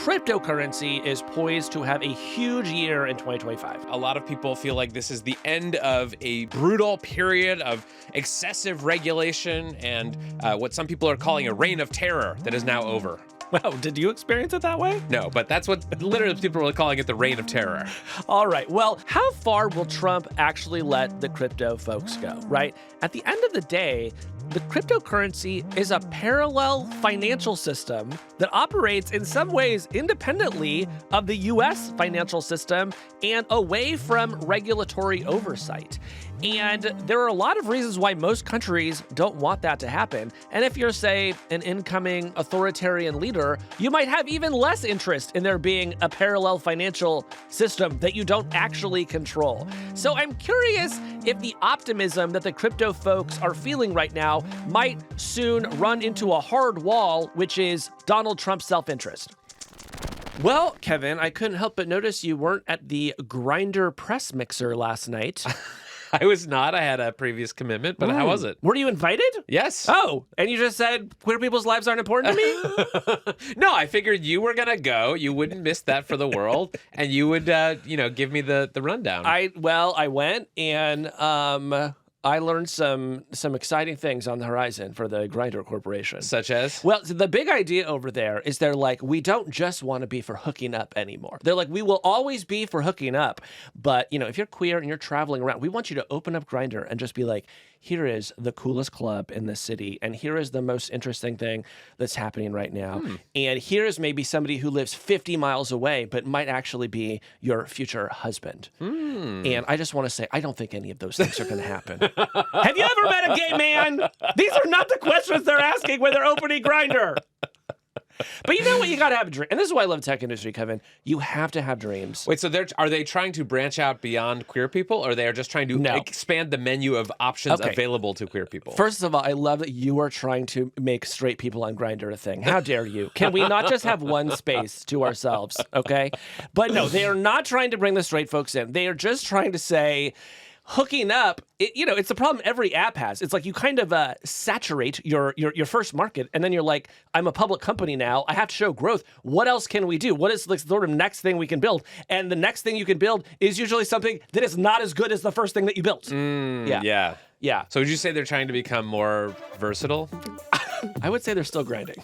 cryptocurrency is poised to have a huge year in 2025. A lot of people feel like this is the end of a brutal period of excessive regulation and what some people are calling a reign of terror that is now over. Wow, did you experience it that way? No, but that's what literally people are calling it, the reign of terror. All right, well, how far will Trump actually let the crypto folks go, right? At the end of the day, the cryptocurrency is a parallel financial system that operates in some ways independently of the US financial system and away from regulatory oversight. And there are a lot of reasons why most countries don't want that to happen. And if you're, say, an incoming authoritarian leader, you might have even less interest in there being a parallel financial system that you don't actually control. So I'm curious if the optimism that the crypto folks are feeling right now might soon run into a hard wall, which is Donald Trump's self-interest. Well, Kevin, I couldn't help but notice you weren't at the Grindr press mixer last night. I was not. I had a previous commitment, but how was it? Were you invited? Yes. Oh, and you just said queer people's lives aren't important to me? No, I figured you were going to go. You wouldn't miss that for the world. And you would, give me the rundown. I went and I learned some exciting things on the horizon for the Grindr Corporation. Such as? Well, so the big idea over there is they're like, we don't just want to be for hooking up anymore. They're like, we will always be for hooking up. But, if you're queer and you're traveling around, we want you to open up Grindr and just be like, here is the coolest club in the city. And here is the most interesting thing that's happening right now. And here is maybe somebody who lives 50 miles away, but might actually be your future husband. And I just want to say, I don't think any of those things are going to happen. Have you ever met a gay man? These are not the questions they're asking when they're opening Grindr. But you know what? You got to have a dream. And this is why I love the tech industry, Kevin. You have to have dreams. Wait, so are they trying to branch out beyond queer people, or they are just trying to expand the menu of options available to queer people? First of all, I love that you are trying to make straight people on Grindr a thing. How dare you? Can we not just have one space to ourselves, okay? But no, they are not trying to bring the straight folks in. They are just trying to say, hooking up, it's a problem every app has. It's like you kind of saturate your first market, and then you're like, I'm a public company now. I have to show growth. What else can we do? What is the sort of next thing we can build? And the next thing you can build is usually something that is not as good as the first thing that you built. Yeah. So would you say they're trying to become more versatile? I would say they're still grinding.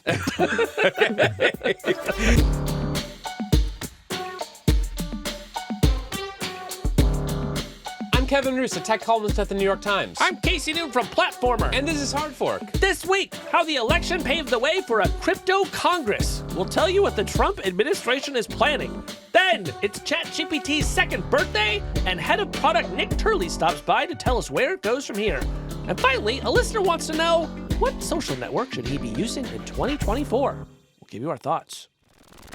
Kevin Roose, a tech columnist at the New York Times. I'm Casey Newton from Platformer. And this is Hard Fork. This week, how the election paved the way for a crypto Congress. We'll tell you what the Trump administration is planning. Then, it's ChatGPT's second birthday, and head of product Nick Turley stops by to tell us where it goes from here. And finally, a listener wants to know, what social network should he be using in 2024? We'll give you our thoughts.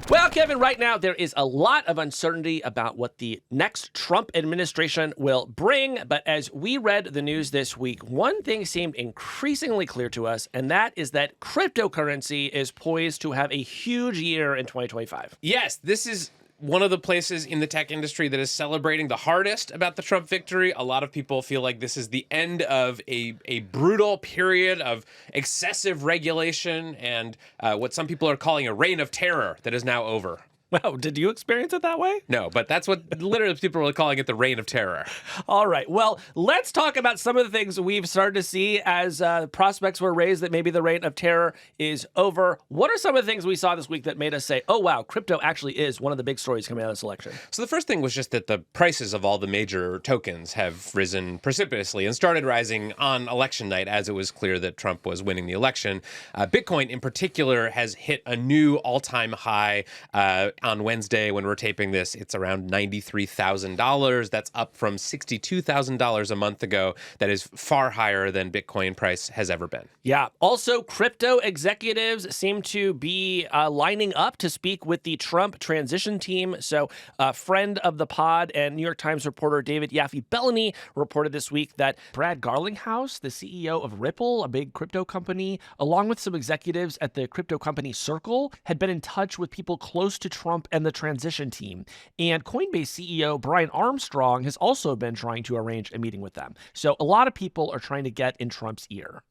Well, Kevin, right now there is a lot of uncertainty about what the next Trump administration will bring. But as we read the news this week, one thing seemed increasingly clear to us, and that is that cryptocurrency is poised to have a huge year in 2025. Yes, this is one of the places in the tech industry that is celebrating the hardest about the Trump victory. A lot of people feel like this is the end of a brutal period of excessive regulation and what some people are calling a reign of terror that is now over. Wow, did you experience it that way? No, but that's what literally people are calling it, the reign of terror. All right, well, let's talk about some of the things we've started to see as prospects were raised that maybe the reign of terror is over. What are some of the things we saw this week that made us say, oh, wow, crypto actually is one of the big stories coming out of this election? So the first thing was just that the prices of all the major tokens have risen precipitously and started rising on election night as it was clear that Trump was winning the election. Bitcoin in particular has hit a new all-time high on Wednesday when we're taping this. It's around $93,000. That's up from $62,000 a month ago. That is far higher than Bitcoin price has ever been. Yeah. Also, crypto executives seem to be lining up to speak with the Trump transition team. So a friend of the pod and New York Times reporter David Yaffe-Bellany reported this week that Brad Garlinghouse, the CEO of Ripple, a big crypto company, along with some executives at the crypto company Circle, had been in touch with people close to Trump and the transition team. And Coinbase CEO Brian Armstrong has also been trying to arrange a meeting with them. So a lot of people are trying to get in Trump's ear.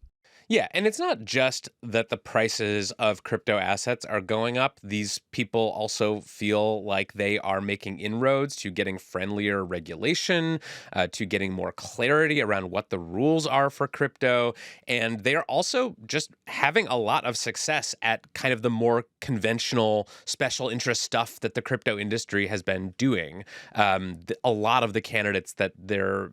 Yeah, and it's not just that the prices of crypto assets are going up. These people also feel like they are making inroads to getting friendlier regulation, to getting more clarity around what the rules are for crypto. And they're also just having a lot of success at kind of the more conventional special interest stuff that the crypto industry has been doing. A lot of the candidates that their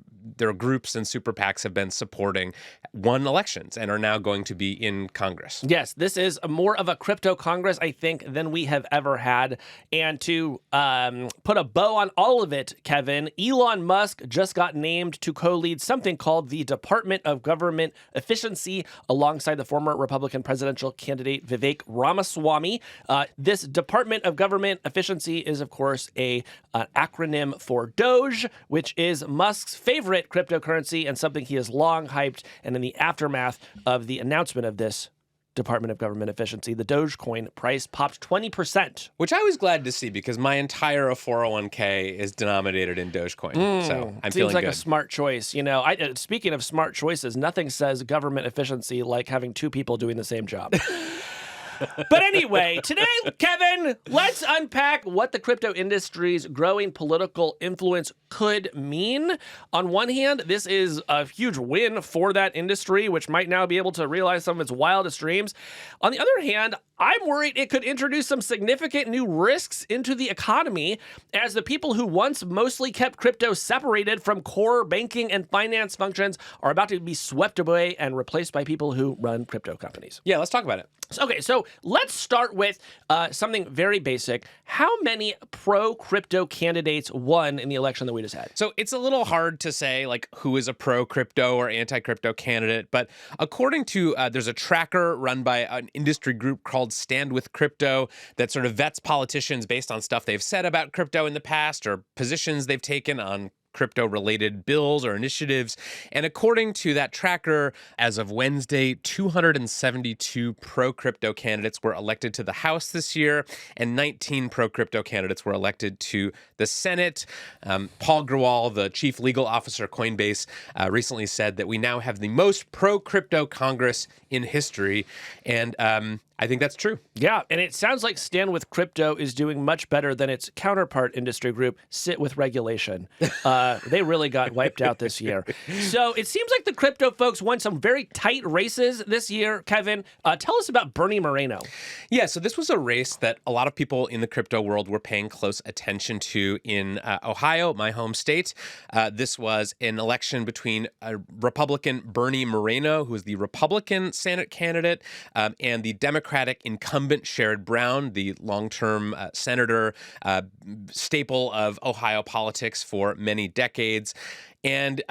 groups and super PACs have been supporting won elections and are now going to be in Congress. Yes, this is more of a crypto Congress, I think, than we have ever had. And to put a bow on all of it, Kevin, Elon Musk just got named to co-lead something called the Department of Government Efficiency alongside the former Republican presidential candidate Vivek Ramaswamy. This Department of Government Efficiency is, of course, an acronym for Doge, which is Musk's favorite cryptocurrency and something he has long hyped. And in the aftermath of the announcement of this Department of Government Efficiency, the Dogecoin price popped 20%. Which I was glad to see because my entire 401k is denominated in Dogecoin. So I'm feeling Seems like good. a smart choice. You know, speaking of smart choices, nothing says government efficiency like having two people doing the same job. But anyway, today, Kevin, let's unpack what the crypto industry's growing political influence could mean. On one hand, this is a huge win for that industry, which might now be able to realize some of its wildest dreams. On the other hand, I'm worried it could introduce some significant new risks into the economy as the people who once mostly kept crypto separated from core banking and finance functions are about to be swept away and replaced by people who run crypto companies. Yeah, let's talk about it. Okay, so let's start with something very basic. How many pro-crypto candidates won in the election that we just had? So it's a little hard to say like who is a pro-crypto or anti-crypto candidate, but according to there's a tracker run by an industry group called Stand with Crypto that sort of vets politicians based on stuff they've said about crypto in the past or positions they've taken on crypto-related bills or initiatives. And according to that tracker, as of Wednesday, 272 pro-crypto candidates were elected to the House this year, and 19 pro-crypto candidates were elected to the Senate. Paul Grewal, the chief legal officer at Coinbase, recently said that we now have the most pro-crypto Congress in history. And I think that's true. Yeah, and it sounds like Stand with Crypto is doing much better than its counterpart industry group, Sit with Regulation. They really got wiped out this year. So it seems like the crypto folks won some very tight races this year. Kevin, tell us about Bernie Moreno. Yeah, so this was a race that a lot of people in the crypto world were paying close attention to in Ohio, my home state. This was an election between Republican Bernie Moreno, who is the Republican Senate candidate, and the Democratic incumbent Sherrod Brown, the long-term senator, staple of Ohio politics for many decades. And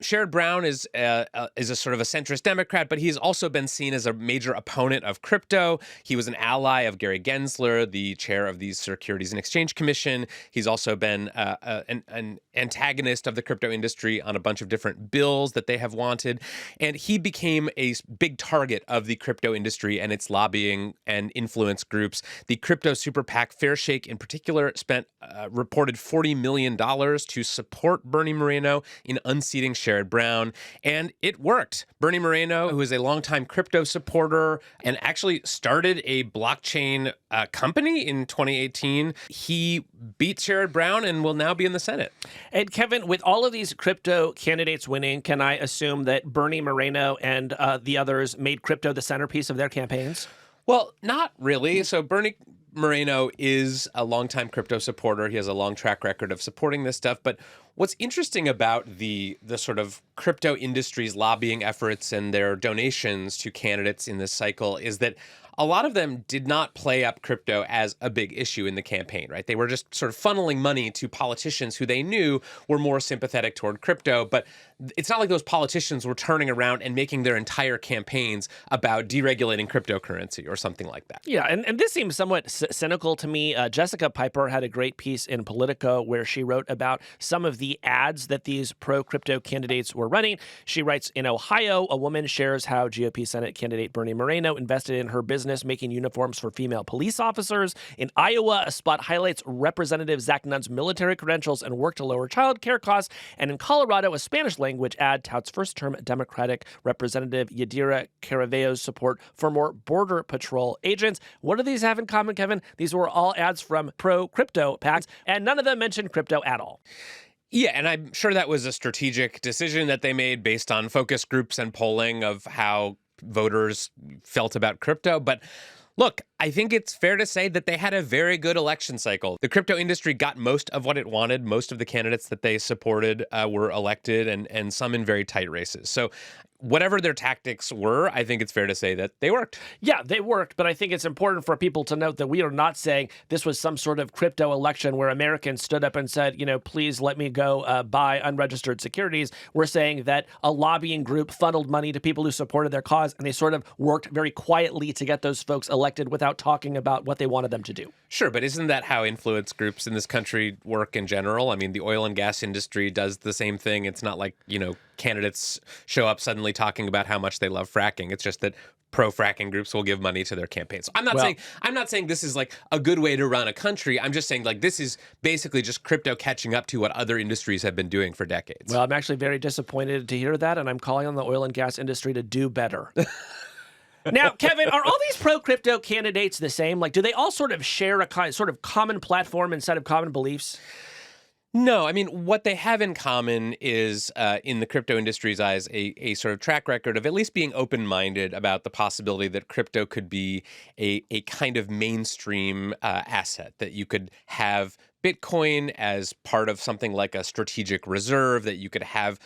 Sherrod Brown is a sort of a centrist Democrat, but he's also been seen as a major opponent of crypto. He was an ally of Gary Gensler, the chair of the Securities and Exchange Commission. He's also been an antagonist of the crypto industry on a bunch of different bills that they have wanted. And he became a big target of the crypto industry and its lobbying and influence groups. The crypto super PAC Fairshake in particular spent reported $40 million to support Bernie Moreno in unseating Sherrod Brown, and it worked. Bernie Moreno, who is a longtime crypto supporter and actually started a blockchain company in 2018, he beat Sherrod Brown and will now be in the Senate. And Kevin, with all of these crypto candidates winning, can I assume that Bernie Moreno and the others made crypto the centerpiece of their campaigns? Well, not really. So Bernie Moreno is a longtime crypto supporter. He has a long track record of supporting this stuff. But what's interesting about the sort of crypto industry's lobbying efforts and their donations to candidates in this cycle is that a lot of them did not play up crypto as a big issue in the campaign, right? They were just sort of funneling money to politicians who they knew were more sympathetic toward crypto. But it's not like those politicians were turning around and making their entire campaigns about deregulating cryptocurrency or something like that. Yeah, and this seems somewhat cynical to me. Jessica Piper had a great piece in Politico where she wrote about some of the ads that these pro-crypto candidates were running. She writes, in Ohio, a woman shares how GOP Senate candidate Bernie Moreno invested in her business business making uniforms for female police officers. In Iowa, a spot highlights Representative Zach Nunn's military credentials and work to lower child care costs. And in Colorado, a Spanish-language ad touts first-term Democratic Representative Yadira Caraveo's support for more Border Patrol agents. What do these have in common, Kevin? These were all ads from pro-crypto PACs, and none of them mentioned crypto at all. Yeah, and I'm sure that was a strategic decision that they made based on focus groups and polling of how voters felt about crypto. But look, I think it's fair to say that they had a very good election cycle. The crypto industry got most of what it wanted. Most of the candidates that they supported were elected, and some in very tight races. So whatever their tactics were, I think it's fair to say that they worked. Yeah, they worked, but I think it's important for people to note that we are not saying this was some sort of crypto election where Americans stood up and said, please let me go buy unregistered securities. We're saying that a lobbying group funneled money to people who supported their cause, and they sort of worked very quietly to get those folks elected without talking about what they wanted them to do. Sure, but isn't that how influence groups in this country work in general? I mean, the oil and gas industry does the same thing. It's not like, candidates show up suddenly talking about how much they love fracking. It's just that pro-fracking groups will give money to their campaigns. I'm not saying this is like a good way to run a country. I'm just saying like this is basically just crypto catching up to what other industries have been doing for decades. Well, I'm actually very disappointed to hear that, and I'm calling on the oil and gas industry to do better. Now, Kevin, are all these pro-crypto candidates the same? Like, do they all sort of share a sort of common platform and set of common beliefs? No, I mean, what they have in common is, in the crypto industry's eyes, a sort of track record of at least being open-minded about the possibility that crypto could be a kind of mainstream asset, that you could have Bitcoin as part of something like a strategic reserve, that you could have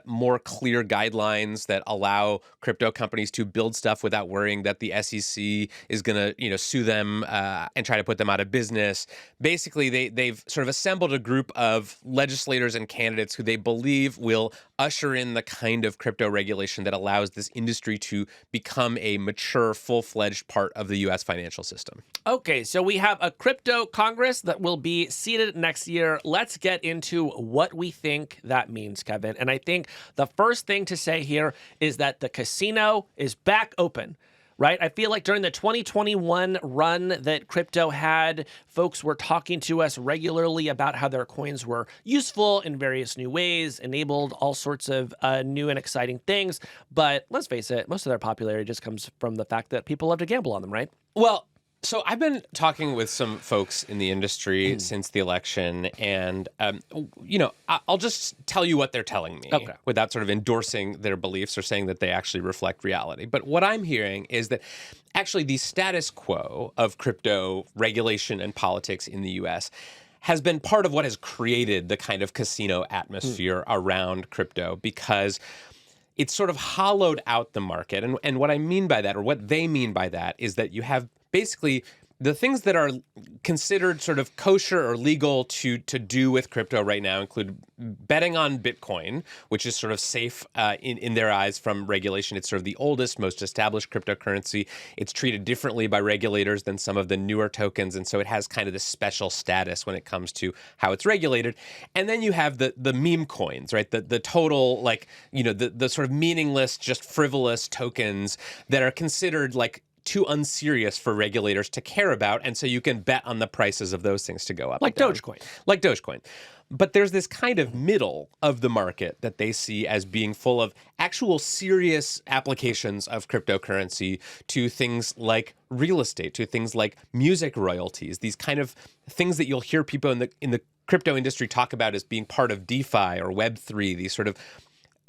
more clear guidelines that allow crypto companies to build stuff without worrying that the SEC is going to, sue them and try to put them out of business. Basically, they've sort of assembled a group of legislators and candidates who they believe will usher in the kind of crypto regulation that allows this industry to become a mature, full-fledged part of the U.S. financial system. Okay, so we have a crypto Congress that will be seated next year. Let's get into what we think that means, Kevin. And I think the first thing to say here is that the casino is back open. Right? I feel like during the 2021 run that crypto had, folks were talking to us regularly about how their coins were useful in various new ways, enabled all sorts of new and exciting things. But let's face it, most of their popularity just comes from the fact that people love to gamble on them, right? Well, so I've been talking with some folks in the industry since the election, and, I'll just tell you what they're telling me without sort of endorsing their beliefs or saying that they actually reflect reality. But what I'm hearing is that actually the status quo of crypto regulation and politics in the U.S. has been part of what has created the kind of casino atmosphere around crypto, because it's sort of hollowed out the market. And what I mean by that, or what they mean by that, is that you have basically the things that are considered sort of kosher or legal to do with crypto right now include betting on Bitcoin, which is sort of safe in their eyes from regulation. It's sort of the oldest, most established cryptocurrency. It's treated differently by regulators than some of the newer tokens, and so it has kind of this special status when it comes to how it's regulated. And then you have the meme coins, right? The total, the sort of meaningless, just frivolous tokens that are considered like too unserious for regulators to care about, and so you can bet on the prices of those things to go up. Like Dogecoin. Like Dogecoin. But there's this kind of middle of the market that they see as being full of actual serious applications of cryptocurrency to things like real estate, to things like music royalties, these kind of things that you'll hear people in the crypto industry talk about as being part of DeFi or Web3, these sort of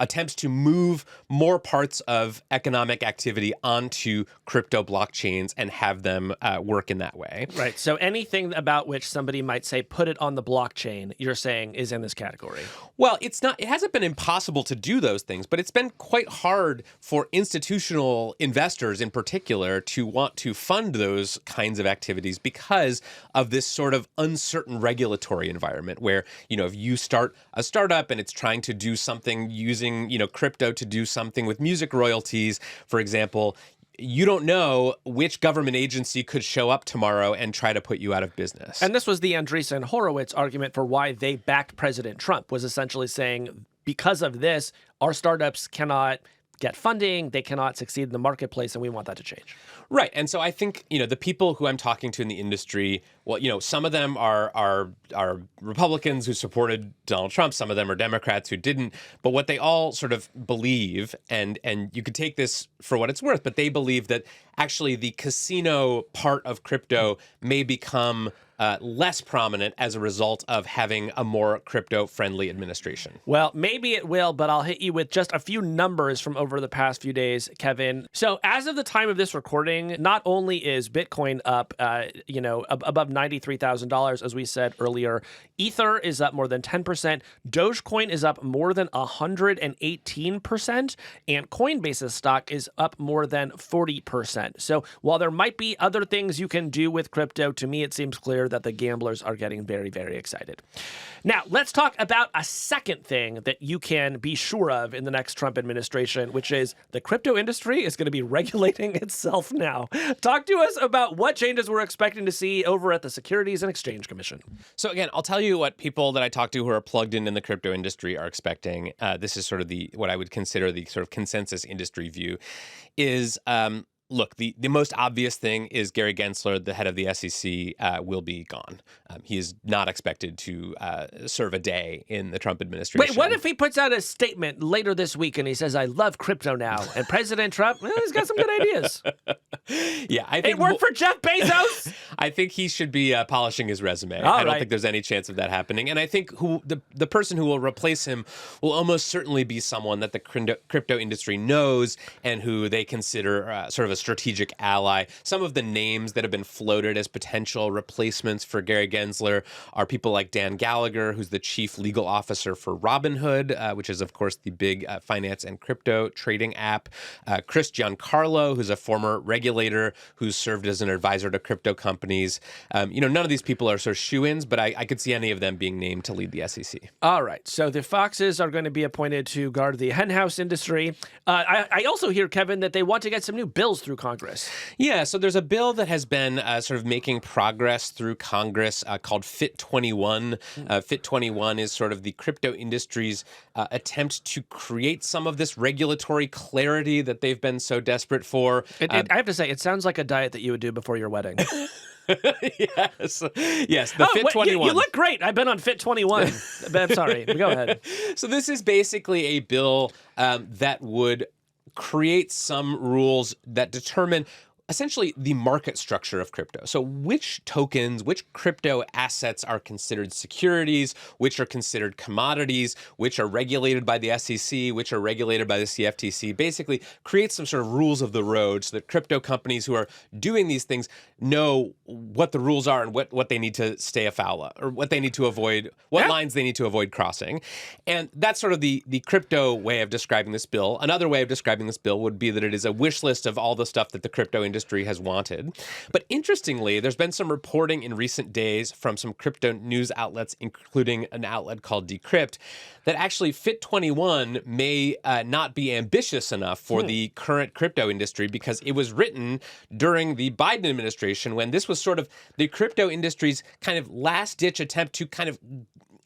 attempts to move more parts of economic activity onto crypto blockchains and have them work in that way. Right. So anything about which somebody might say, put it on the blockchain, you're saying is in this category. Well, it hasn't been impossible to do those things, but it's been quite hard for institutional investors in particular to want to fund those kinds of activities because of this sort of uncertain regulatory environment where, if you start a startup and it's trying to do something using crypto to do something with music royalties, for example, you don't know which government agency could show up tomorrow and try to put you out of business. And this was the Andreessen Horowitz argument for why they backed President Trump, was essentially saying, because of this, our startups cannot get funding, they cannot succeed in the marketplace, and we want that to change. Right. And so I think, the people who I'm talking to in the industry, well, some of them are Republicans who supported Donald Trump. Some of them are Democrats who didn't. But what they all sort of believe, and you could take this for what it's worth, but they believe that actually the casino part of crypto may become less prominent as a result of having a more crypto-friendly administration. Well, maybe it will, but I'll hit you with just a few numbers from over the past few days, Kevin. So as of the time of this recording, not only is Bitcoin up, above $93,000, as we said earlier, Ether is up more than 10%, Dogecoin is up more than 118%, and Coinbase's stock is up more than 40%. So while there might be other things you can do with crypto, to me it seems clear that the gamblers are getting very, very excited. Now, let's talk about a second thing that you can be sure of in the next Trump administration, which is the crypto industry is going to be regulating itself now. Talk to us about what changes we're expecting to see over at the Securities and Exchange Commission. So again, I'll tell you what people that I talk to who are plugged in the crypto industry are expecting. This is sort of what I would consider the sort of consensus industry view is, look, the most obvious thing is Gary Gensler, the head of the SEC, will be gone. He is not expected to serve a day in the Trump administration. Wait, what if he puts out a statement later this week and he says, I love crypto now, and President Trump, he's got some good ideas. Yeah, I think it worked for Jeff Bezos. I think he should be polishing his resume. All I don't right. think there's any chance of that happening. And I think the person who will replace him will almost certainly be someone that the crypto industry knows and who they consider sort of a strategic ally. Some of the names that have been floated as potential replacements for Gary Gensler are people like Dan Gallagher, who's the chief legal officer for Robinhood, which is, of course, the big finance and crypto trading app. Chris Giancarlo, who's a former regulator who's served as an advisor to crypto companies. None of these people are sort of shoo-ins, but I could see any of them being named to lead the SEC. All right. So the Foxes are going to be appointed to guard the henhouse industry. I also hear, Kevin, that they want to get some new bills through Congress. Yeah, so there's a bill that has been sort of making progress through Congress called Fit 21. Fit 21 is sort of the crypto industry's attempt to create some of this regulatory clarity that they've been so desperate for. I have to say, it sounds like a diet that you would do before your wedding. Yes, the Fit 21. You look great. I've been on Fit 21. I'm sorry. Go ahead. So this is basically a bill that would create some rules that determine essentially the market structure of crypto. So which tokens, which crypto assets are considered securities, which are considered commodities, which are regulated by the SEC, which are regulated by the CFTC, basically create some sort of rules of the road so that crypto companies who are doing these things know what the rules are and what they need to stay afoul of, or what they need to avoid, what lines they need to avoid crossing. And that's sort of the crypto way of describing this bill. Another way of describing this bill would be that it is a wish list of all the stuff that the crypto industry has wanted. But interestingly, there's been some reporting in recent days from some crypto news outlets, including an outlet called Decrypt, that actually Fit 21 may not be ambitious enough for the current crypto industry because it was written during the Biden administration when this was sort of the crypto industry's kind of last-ditch attempt to kind of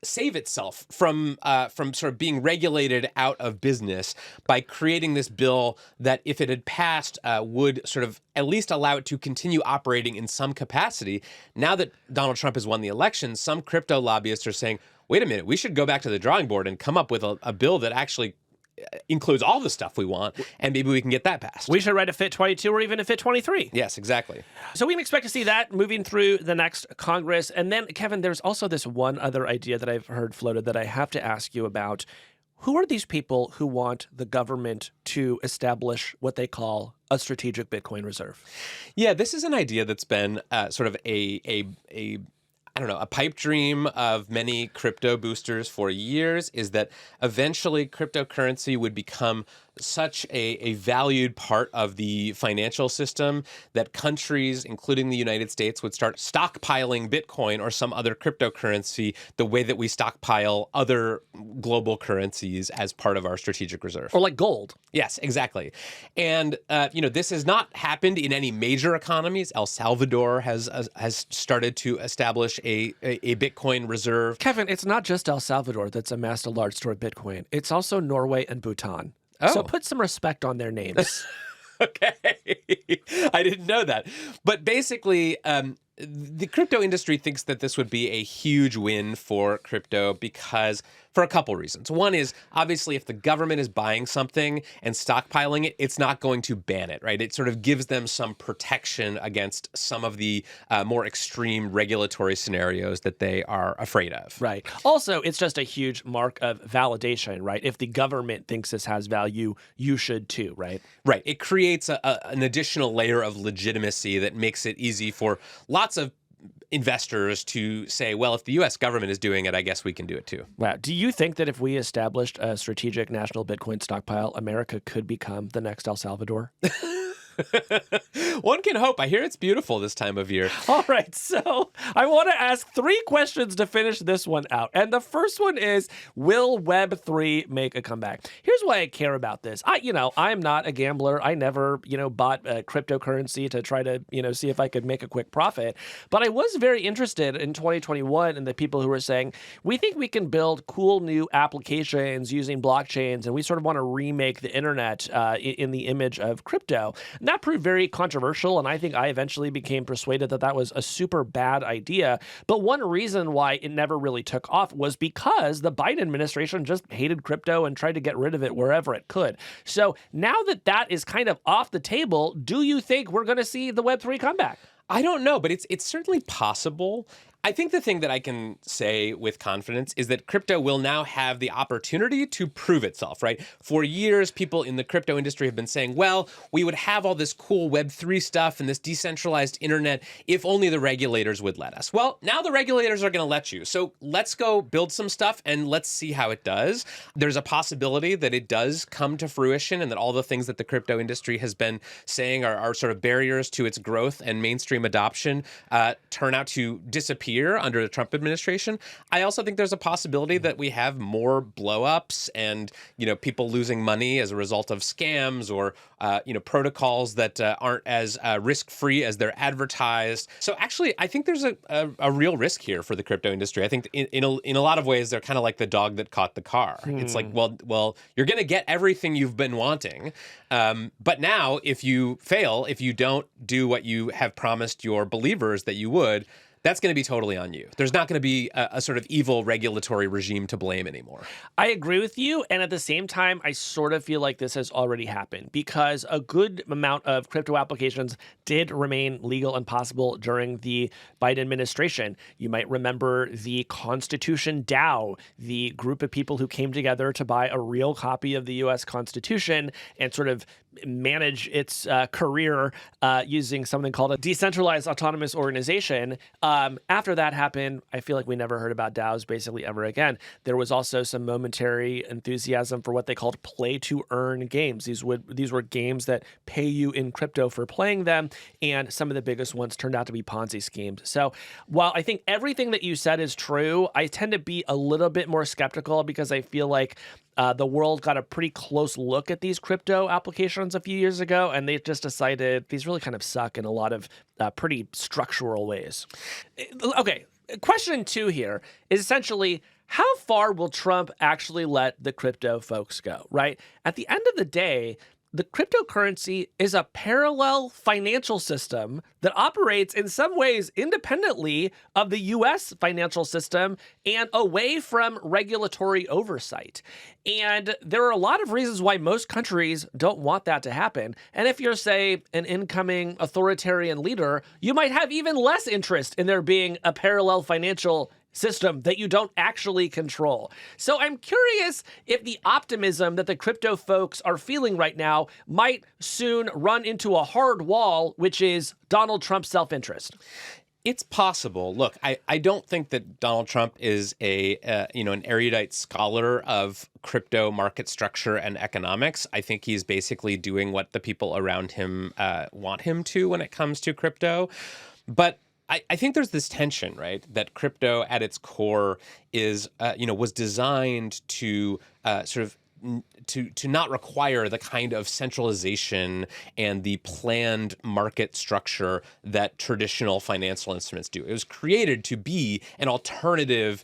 save itself from sort of being regulated out of business by creating this bill that, if it had passed, would sort of at least allow it to continue operating in some capacity. Now that Donald Trump has won the election, some crypto lobbyists are saying, wait a minute, we should go back to the drawing board and come up with a bill that actually includes all the stuff we want, and maybe we can get that passed. We should write a Fit 22 or even a Fit 23. Yes, exactly. So we can expect to see that moving through the next Congress. And then, Kevin, there's also this one other idea that I've heard floated that I have to ask you about. Who are these people who want the government to establish what they call a strategic Bitcoin reserve? Yeah, this is an idea that's been sort of a pipe dream of many crypto boosters for years, is that eventually cryptocurrency would become such a valued part of the financial system that countries, including the United States, would start stockpiling Bitcoin or some other cryptocurrency the way that we stockpile other global currencies as part of our strategic reserve. Or like gold. Yes, exactly. And, this has not happened in any major economies. El Salvador has started to establish a Bitcoin reserve. Kevin, it's not just El Salvador that's amassed a large store of Bitcoin. It's also Norway and Bhutan. So Oh. put some respect on their names. Okay. I didn't know that. But basically, the crypto industry thinks that this would be a huge win for crypto because for a couple reasons. One is obviously if the government is buying something and stockpiling it, it's not going to ban it, right? It sort of gives them some protection against some of the more extreme regulatory scenarios that they are afraid of. Right. Also, it's just a huge mark of validation, right? If the government thinks this has value, you should too, right? Right. It creates an additional layer of legitimacy that makes it easy for lots of investors to say, well, if the U.S. government is doing it, I guess we can do it too. Wow. Do you think that if we established a strategic national Bitcoin stockpile, America could become the next El Salvador? One can hope. I hear it's beautiful this time of year. All right, so I want to ask 3 questions to finish this one out. And the first one is, will Web3 make a comeback? Here's why I care about this. I'm not a gambler. I never, bought cryptocurrency to try to, see if I could make a quick profit. But I was very interested in 2021 in the people who were saying, we think we can build cool new applications using blockchains, and we sort of want to remake the internet in the image of crypto. And that proved very controversial, and I think I eventually became persuaded that that was a super bad idea. But one reason why it never really took off was because the Biden administration just hated crypto and tried to get rid of it wherever it could. So now that that is kind of off the table, do you think we're going to see the Web3 comeback? I don't know, but it's certainly possible. I think the thing that I can say with confidence is that crypto will now have the opportunity to prove itself, right? For years, people in the crypto industry have been saying, well, we would have all this cool Web3 stuff and this decentralized internet if only the regulators would let us. Well, now the regulators are going to let you. So let's go build some stuff and let's see how it does. There's a possibility that it does come to fruition and that all the things that the crypto industry has been saying are sort of barriers to its growth and mainstream adoption turn out to disappear under the Trump administration. I also think there's a possibility that we have more blow-ups and, people losing money as a result of scams or, protocols that aren't as risk-free as they're advertised. So actually, I think there's a real risk here for the crypto industry. I think in a lot of ways, they're kind of like the dog that caught the car. It's like, well, you're going to get everything you've been wanting. But now, if you fail, if you don't do what you have promised your believers that you would, that's going to be totally on you. There's not going to be a sort of evil regulatory regime to blame anymore. I agree with you. And at the same time, I sort of feel like this has already happened because a good amount of crypto applications did remain legal and possible during the Biden administration. You might remember the Constitution DAO, the group of people who came together to buy a real copy of the U.S. Constitution and sort of manage its career using something called a decentralized autonomous organization. After that happened, I feel like we never heard about DAOs basically ever again. There was also some momentary enthusiasm for what they called play-to-earn games. These were games that pay you in crypto for playing them, and some of the biggest ones turned out to be Ponzi schemes. So while I think everything that you said is true, I tend to be a little bit more skeptical because I feel like the world got a pretty close look at these crypto applications a few years ago, and they just decided these really kind of suck in a lot of pretty structural ways. Okay, question 2 here is essentially, how far will Trump actually let the crypto folks go, right? At the end of the day, the cryptocurrency is a parallel financial system that operates in some ways independently of the U.S. financial system and away from regulatory oversight. And there are a lot of reasons why most countries don't want that to happen. And if you're, say, an incoming authoritarian leader, you might have even less interest in there being a parallel financial system that you don't actually control. So I'm curious if the optimism that the crypto folks are feeling right now might soon run into a hard wall, which is Donald Trump's self-interest. It's possible. Look, I don't think that Donald Trump is an erudite scholar of crypto market structure and economics. I think he's basically doing what the people around him want him to when it comes to crypto. But I think there's this tension, right? That crypto at its core is, was designed to sort of to not require the kind of centralization and the planned market structure that traditional financial instruments do. It was created to be an alternative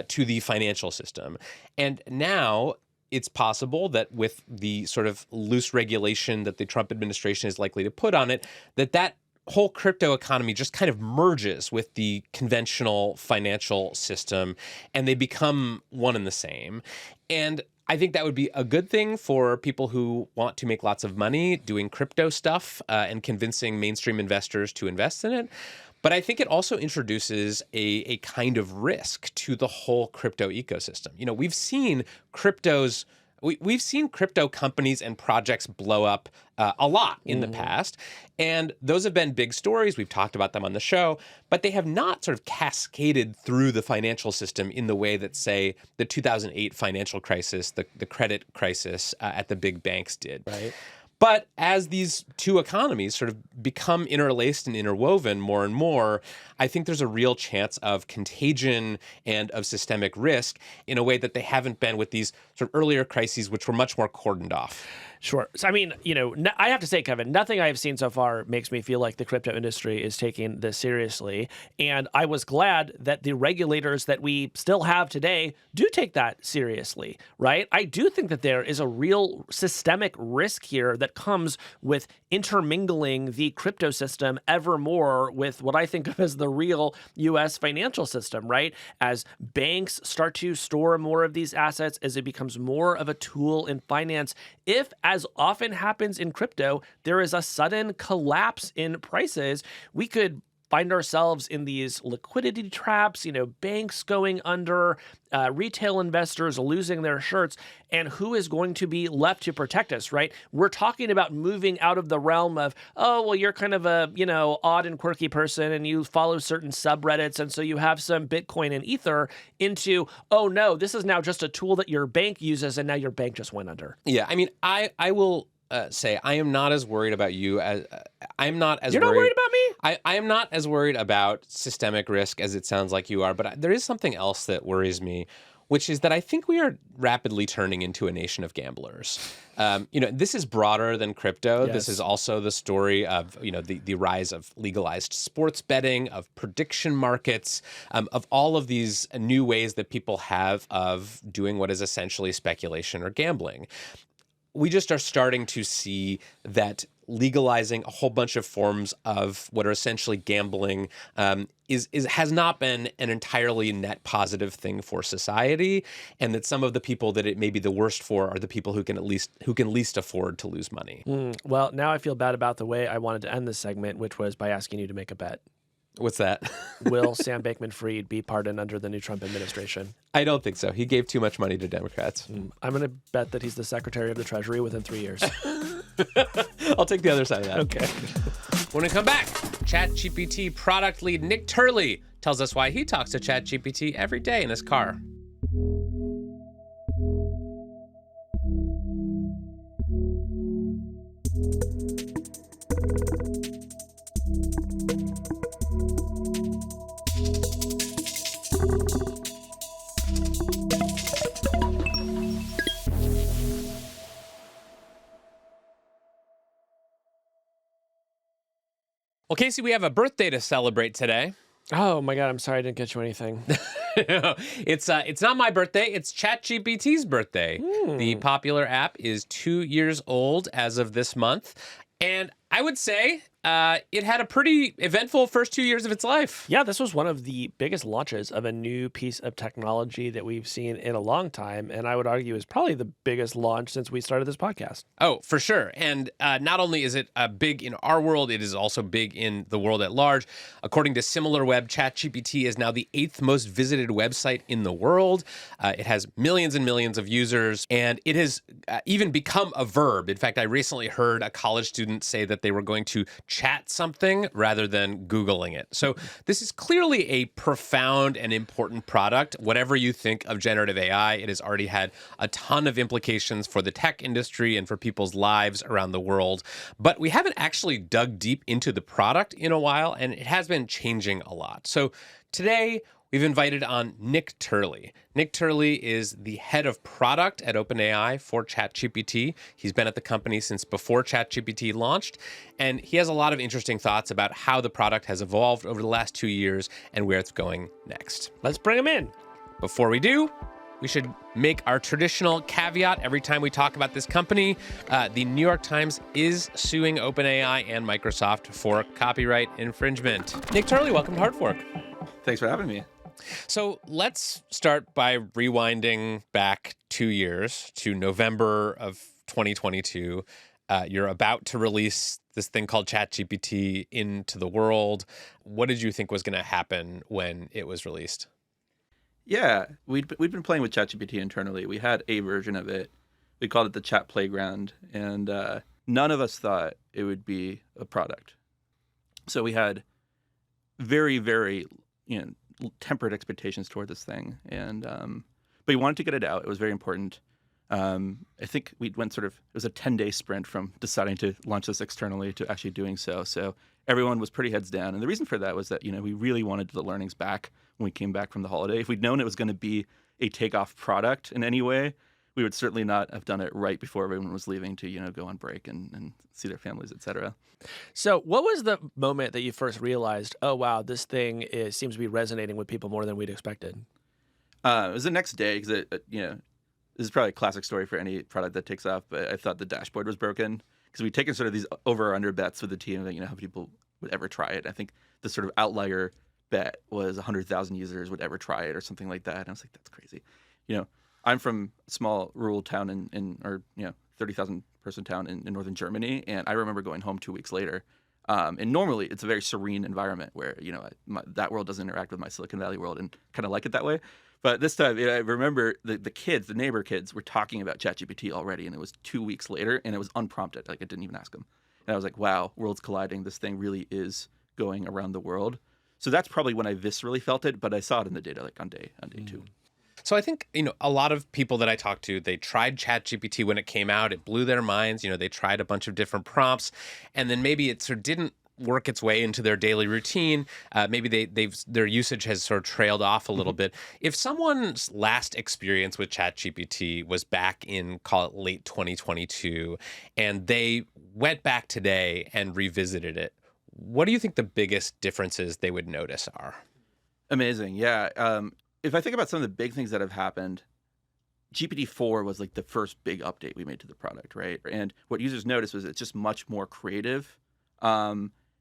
to the financial system. And now it's possible that with the sort of loose regulation that the Trump administration is likely to put on it, that whole crypto economy just kind of merges with the conventional financial system and they become one and the same. And I think that would be a good thing for people who want to make lots of money doing crypto stuff and convincing mainstream investors to invest in it. But I think it also introduces a kind of risk to the whole crypto ecosystem. You know, we've seen crypto companies and projects blow up a lot in the past. And those have been big stories. We've talked about them on the show, but they have not sort of cascaded through the financial system in the way that, say, the 2008 financial crisis, the credit crisis at the big banks did. Right. But as these two economies sort of become interlaced and interwoven more and more, I think there's a real chance of contagion and of systemic risk in a way that they haven't been with these sort of earlier crises, which were much more cordoned off. Sure. So, I mean, you know, I have to say, Kevin, nothing I have seen so far makes me feel like the crypto industry is taking this seriously. And I was glad that the regulators that we still have today do take that seriously, right? I do think that there is a real systemic risk here that comes with intermingling the crypto system ever more with what I think of as the real U.S. financial system, right? As banks start to store more of these assets, as it becomes more of a tool in finance, if, as often happens in crypto, there is a sudden collapse in prices, we could find ourselves in these liquidity traps, you know, banks going under, retail investors losing their shirts, and who is going to be left to protect us, right? We're talking about moving out of the realm of, oh, well, you're kind of a, you know, odd and quirky person and you follow certain subreddits and so you have some Bitcoin and Ether, into, oh no, this is now just a tool that your bank uses and now your bank just went under. Yeah, I mean, I will say I am not as worried about you as I'm not as You're worried. not worried about me? I am not as worried about systemic risk as it sounds like you are, but there is something else that worries me, which is that I think we are rapidly turning into a nation of gamblers. You know, this is broader than crypto. Yes. This is also the story of, you know, the rise of legalized sports betting, of prediction markets, of all of these new ways that people have of doing what is essentially speculation or gambling. We just are starting to see that legalizing a whole bunch of forms of what are essentially gambling has not been an entirely net positive thing for society, and that some of the people that it may be the worst for are the people who can least afford to lose money. Well, now I feel bad about the way I wanted to end this segment, which was by asking you to make a bet. What's that? Will Sam Bankman-Fried be pardoned under the new Trump administration? I don't think so. He gave too much money to Democrats. I'm going to bet that he's the Secretary of the Treasury within 3 years. I'll take the other side of that. Okay. When we come back, ChatGPT product lead Nick Turley tells us why he talks to ChatGPT every day in his car. Well, Casey, we have a birthday to celebrate today. Oh my God, I'm sorry I didn't get you anything. It's not my birthday. It's ChatGPT's birthday. The popular app is 2 years old as of this month. And I would say it had a pretty eventful first 2 years of its life. Yeah, this was one of the biggest launches of a new piece of technology that we've seen in a long time. And I would argue is probably the biggest launch since we started this podcast. Oh, for sure. And not only is it big in our world, it is also big in the world at large. According to SimilarWeb, ChatGPT is now the 8th most visited website in the world. It has millions and millions of users, and it has even become a verb. In fact, I recently heard a college student say that they were going to chat something rather than Googling it. So this is clearly a profound and important product. Whatever you think of generative AI, it has already had a ton of implications for the tech industry and for people's lives around the world. But we haven't actually dug deep into the product in a while, and it has been changing a lot. So today, we've invited on Nick Turley. Nick Turley is the head of product at OpenAI for ChatGPT. He's been at the company since before ChatGPT launched, and he has a lot of interesting thoughts about how the product has evolved over the last 2 years and where it's going next. Let's bring him in. Before we do, we should make our traditional caveat every time we talk about this company. The New York Times is suing OpenAI and Microsoft for copyright infringement. Nick Turley, welcome to Hard Fork. Thanks for having me. So let's start by rewinding back 2 years to November of 2022. You're about to release this thing called ChatGPT into the world. What did you think was going to happen when it was released? Yeah, we'd been playing with ChatGPT internally. We had a version of it. We called it the Chat Playground, and none of us thought it would be a product. So we had very, very, tempered expectations toward this thing, and but we wanted to get it out. It was very important. I think we went it was a 10-day sprint from deciding to launch this externally to actually doing so. So everyone was pretty heads down. And the reason for that was that, we really wanted the learnings back when we came back from the holiday. If we'd known it was going to be a takeoff product in any way, we would certainly not have done it right before everyone was leaving to, go on break and see their families, et cetera. So what was the moment that you first realized, oh, wow, this thing seems to be resonating with people more than we'd expected? It was the next day because, this is probably a classic story for any product that takes off, but I thought the dashboard was broken because we'd taken sort of these over or under bets with the team that, how people would ever try it. I think the sort of outlier bet was 100,000 users would ever try it or something like that. And I was like, that's crazy. I'm from a small rural town or 30,000 person town in northern Germany. And I remember going home 2 weeks later. And normally it's a very serene environment where, that world doesn't interact with my Silicon Valley world and kind of like it that way. But this time, I remember the kids, the neighbor kids, were talking about ChatGPT already, and it was 2 weeks later, and it was unprompted. Like, I didn't even ask them. And I was like, wow, worlds colliding. This thing really is going around the world. So that's probably when I viscerally felt it, but I saw it in the data, like on day two. So I think, a lot of people that I talked to, they tried ChatGPT when it came out. It blew their minds. They tried a bunch of different prompts, and then maybe it sort of didn't work its way into their daily routine. Maybe their usage has sort of trailed off a little bit. If someone's last experience with ChatGPT was back in, call it late 2022, and they went back today and revisited it, what do you think the biggest differences they would notice are? Amazing. Yeah. If I think about some of the big things that have happened, GPT-4 was like the first big update we made to the product, right? And what users noticed was it's just much more creative.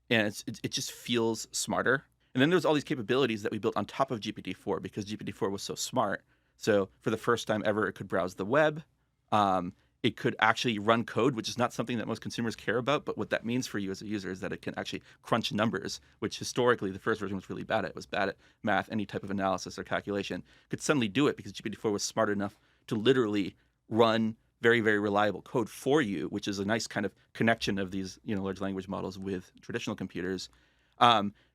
And it just feels smarter. And then there's all these capabilities that we built on top of GPT-4 because GPT-4 was so smart. So for the first time ever, it could browse the web. It could actually run code, which is not something that most consumers care about. But what that means for you as a user is that it can actually crunch numbers, which historically the first version was really bad at. It was bad at math, any type of analysis or calculation. It could suddenly do it because GPT-4 was smart enough to literally run very, very reliable code for you, which is a nice kind of connection of these, large language models with traditional computers.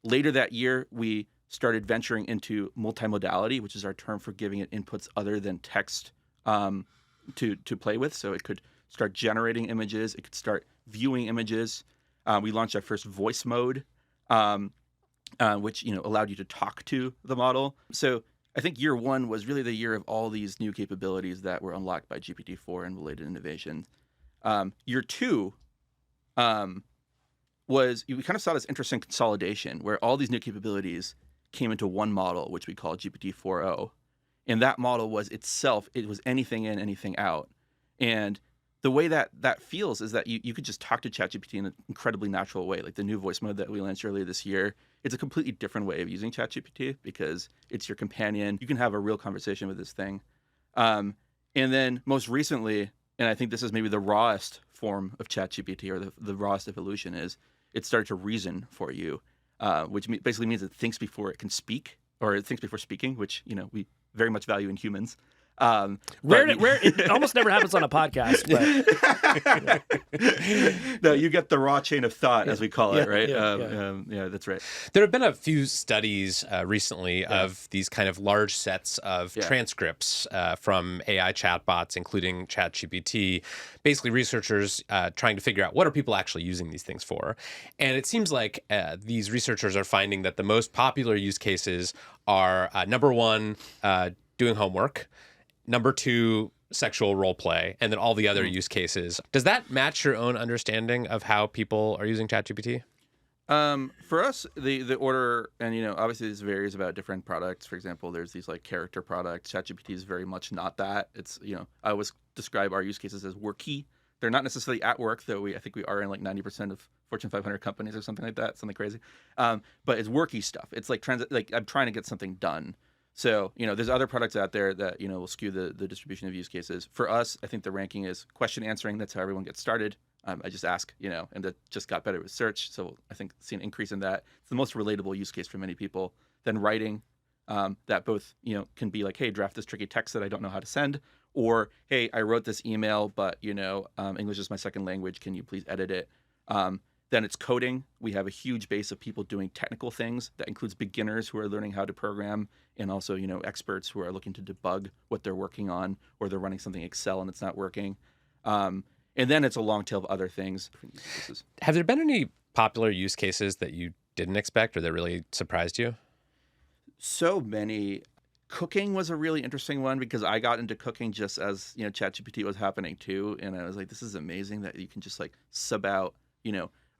Later that year, we started venturing into multimodality, which is our term for giving it inputs other than text to play with. So it could start generating images. It could start viewing images. We launched our first voice mode, which allowed you to talk to the model. So I think year one was really the year of all these new capabilities that were unlocked by GPT-4 and related innovations. Year two was we kind of saw this interesting consolidation where all these new capabilities came into one model, which we call GPT-4o. And that model was itself, it was anything in, anything out. And the way that feels is that you could just talk to ChatGPT in an incredibly natural way. Like the new voice mode that we launched earlier this year, it's a completely different way of using ChatGPT because it's your companion. You can have a real conversation with this thing. And then most recently, and I think this is maybe the rawest form of ChatGPT or the rawest evolution is it started to reason for you, which basically means it thinks before it can speak or it thinks before speaking, which, we very much value in humans. It almost never happens on a podcast. But no, you get the raw chain of thought, as we call it, right? Yeah, that's right. There have been a few studies recently of these kind of large sets of transcripts from AI chatbots, including ChatGPT. Basically, researchers trying to figure out what are people actually using these things for. And it seems like these researchers are finding that the most popular use cases are, number one, doing homework. Number two, sexual role play, and then all the other use cases. Does that match your own understanding of how people are using ChatGPT? For us, the order, and obviously this varies about different products. For example, there's these like character products. ChatGPT is very much not that. It's I always describe our use cases as worky. They're not necessarily at work, though. I think we are in like 90% of Fortune 500 companies or something like that, something crazy. But it's worky stuff. It's like like I'm trying to get something done. So there's other products out there that will skew the distribution of use cases. For us, I think the ranking is question answering. That's how everyone gets started. I just ask, and that just got better with search. So I think seeing an increase in that. It's the most relatable use case for many people. Then writing, that both, can be like, hey, draft this tricky text that I don't know how to send, or, hey, I wrote this email, but, English is my second language. Can you please edit it? Then it's coding. We have a huge base of people doing technical things. That includes beginners who are learning how to program, and also, experts who are looking to debug what they're working on, or they're running something Excel and it's not working. And then it's a long tail of other things. Have there been any popular use cases that you didn't expect or that really surprised you? So many. Cooking was a really interesting one because I got into cooking just as, ChatGPT was happening too. And I was like, this is amazing that you can just like sub out,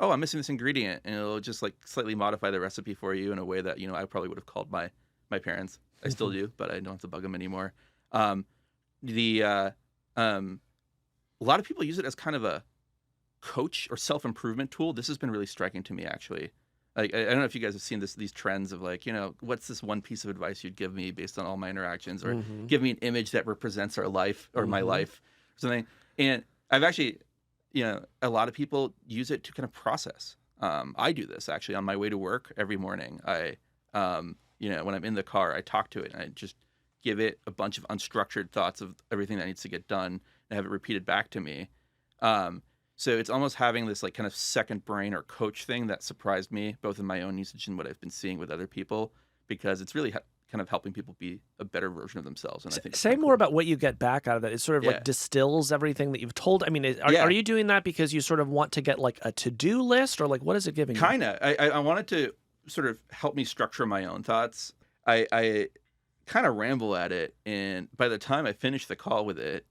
oh, I'm missing this ingredient. And it'll just like slightly modify the recipe for you in a way that, I probably would have called my parents. I still do, but I don't have to bug them anymore. A lot of people use it as kind of a coach or self-improvement tool. This has been really striking to me, actually. Like, I don't know if you guys have seen these trends of like, what's this one piece of advice you'd give me based on all my interactions, or give me an image that represents our life or my life or something. And I've actually, a lot of people use it to kind of process. I do this actually on my way to work every morning. When I'm in the car, I talk to it and I just give it a bunch of unstructured thoughts of everything that needs to get done and have it repeated back to me. So it's almost having this like kind of second brain or coach thing that surprised me, both in my own usage and what I've been seeing with other people, because it's really kind of helping people be a better version of themselves. And I think say more about what you get back out of that. It sort of like distills everything that you've told. I mean, are you doing that because you sort of want to get like a to-do list, or like what is it giving you? Kind of. I wanted to sort of help me structure my own thoughts. I kind of ramble at it, and by the time I finish the call with it,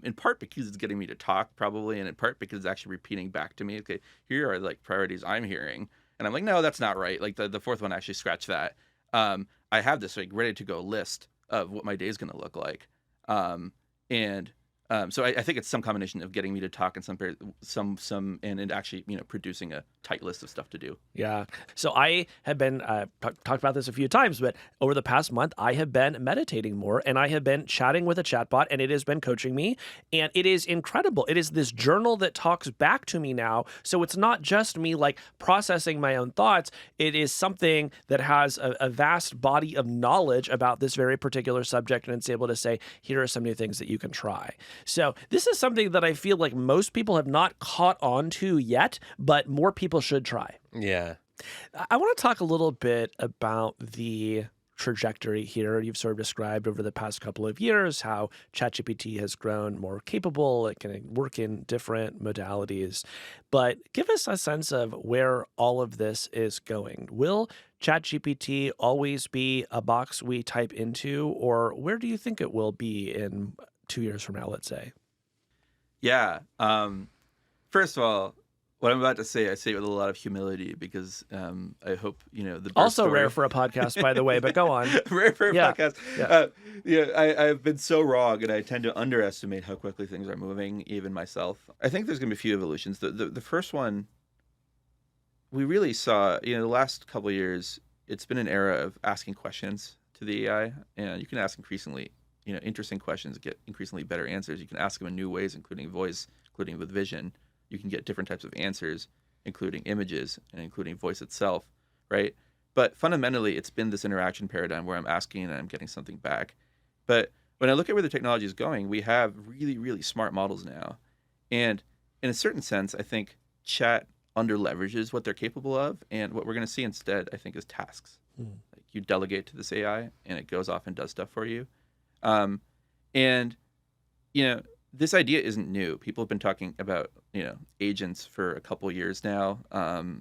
in part because it's getting me to talk probably, and in part because it's actually repeating back to me, okay, here are like priorities I'm hearing. And I'm like, no, that's not right. Like the fourth one, actually scratch that. I have this like ready to go list of what my day is going to look like. So I think it's some combination of getting me to talk and some and actually, producing a tight list of stuff to do. Yeah. So I have been talked about this a few times, but over the past month, I have been meditating more, and I have been chatting with a chatbot, and it has been coaching me, and it is incredible. It is this journal that talks back to me now. So it's not just me like processing my own thoughts. It is something that has a vast body of knowledge about this very particular subject, and it's able to say, here are some new things that you can try. So this is something that I feel like most people have not caught on to yet, but more people should try. Yeah. I want to talk a little bit about the trajectory here. You've sort of described over the past couple of years how ChatGPT has grown more capable. It can work in different modalities. But give us a sense of where all of this is going. Will ChatGPT always be a box we type into, or where do you think it will be in 2 years from now, let's say? Yeah. First of all, what I'm about to say, I say it with a lot of humility because I hope, the also story... rare for a podcast, by the way, but go on. Rare for a podcast. Yeah. I've been so wrong, and I tend to underestimate how quickly things are moving, even myself. I think there's going to be a few evolutions. The first one, we really saw, the last couple of years, it's been an era of asking questions to the AI, and you can ask increasingly, interesting questions, get increasingly better answers. You can ask them in new ways, including voice, including with vision. You can get different types of answers, including images and including voice itself, right? But fundamentally, it's been this interaction paradigm where I'm asking and I'm getting something back. But when I look at where the technology is going, we have really, really smart models now. And in a certain sense, I think chat under-leverages what they're capable of. And what we're going to see instead, I think, is tasks. Like you delegate to this AI, and it goes off and does stuff for you. This idea isn't new. People have been talking about, agents for a couple years now.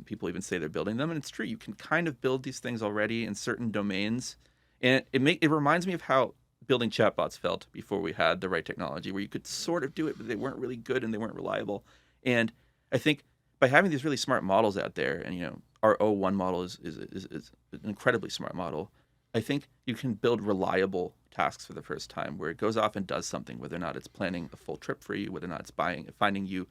People even say they're building them, and it's true. You can kind of build these things already in certain domains, and it reminds me of how building chatbots felt before we had the right technology, where you could sort of do it, but they weren't really good and they weren't reliable. And I think by having these really smart models out there, and our O1 model is an incredibly smart model. I think you can build reliable tasks for the first time where it goes off and does something, whether or not it's planning a full trip for you, whether or not it's finding you,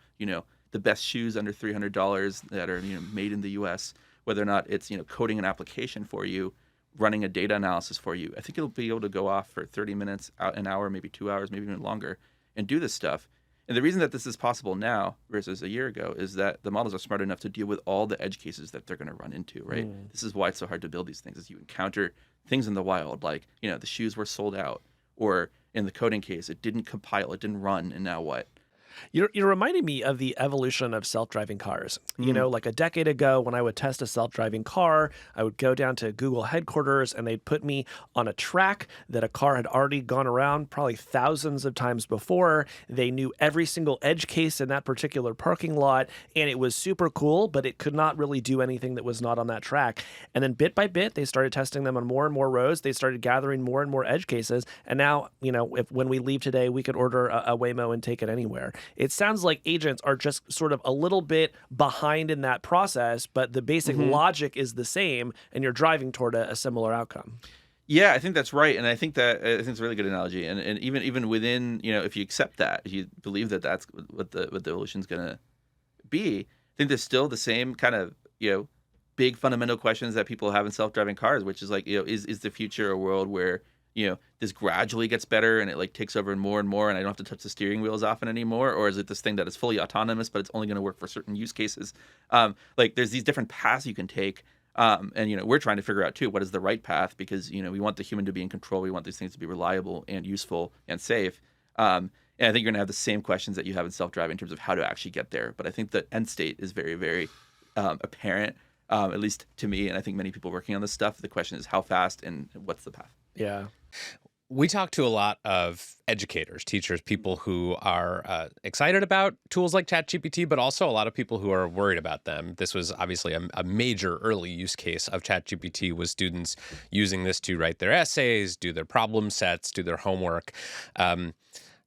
the best shoes under $300 that are, made in the US, whether or not it's, coding an application for you, running a data analysis for you. I think it'll be able to go off for 30 minutes, an hour, maybe 2 hours, maybe even longer, and do this stuff. And the reason that this is possible now versus a year ago is that the models are smart enough to deal with all the edge cases that they're going to run into, right? This is why it's so hard to build these things, is you encounter things in the wild, like, the shoes were sold out, or in the coding case, it didn't compile, it didn't run, and now what? You're reminding me of the evolution of self-driving cars. Like a decade ago, when I would test a self-driving car, I would go down to Google headquarters and they'd put me on a track that a car had already gone around probably thousands of times before. They knew every single edge case in that particular parking lot, and it was super cool, but it could not really do anything that was not on that track. And then bit by bit, they started testing them on more and more roads. They started gathering more and more edge cases. And now, when we leave today, we could order a Waymo and take it anywhere. It sounds like agents are just sort of a little bit behind in that process, but the basic logic is the same, and you're driving toward a similar outcome. Yeah, I think that's right, and I think it's a really good analogy. And even within, if you accept that, if you believe that that's what the evolution's gonna be, I think there's still the same kind of big fundamental questions that people have in self-driving cars, which is like, is the future a world where this gradually gets better and it like takes over more and more, and I don't have to touch the steering wheel as often anymore? Or is it this thing that is fully autonomous, but it's only going to work for certain use cases? Like there's these different paths you can take. And we're trying to figure out too, what is the right path, because, we want the human to be in control. We want these things to be reliable and useful and safe. And I think you're going to have the same questions that you have in self-driving in terms of how to actually get there. But I think the end state is very, very apparent, at least to me. And I think many people working on this stuff, the question is how fast and what's the path? Yeah. We talk to a lot of educators, teachers, people who are excited about tools like ChatGPT, but also a lot of people who are worried about them. This was obviously a major early use case of ChatGPT, was students using this to write their essays, do their problem sets, do their homework.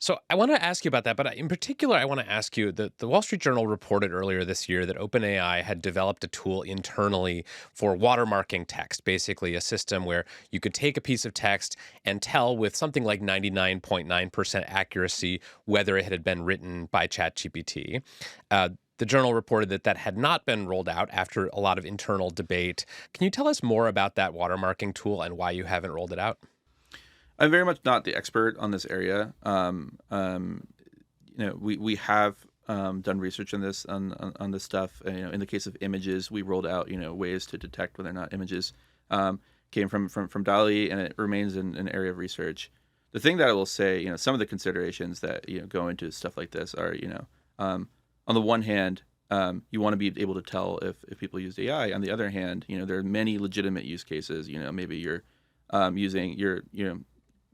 So I want to ask you about that, but in particular, I want to ask you that the Wall Street Journal reported earlier this year that OpenAI had developed a tool internally for watermarking text, basically a system where you could take a piece of text and tell with something like 99.9% accuracy whether it had been written by ChatGPT. The journal reported that had not been rolled out after a lot of internal debate. Can you tell us more about that watermarking tool and why you haven't rolled it out? I'm very much not the expert on this area. We have done research on this on this stuff. In the case of images, we rolled out ways to detect whether or not images came from DALL-E, and it remains an area of research. The thing that I will say, some of the considerations that go into stuff like this are, on the one hand, you want to be able to tell if people used AI. On the other hand, there are many legitimate use cases. Maybe you're using your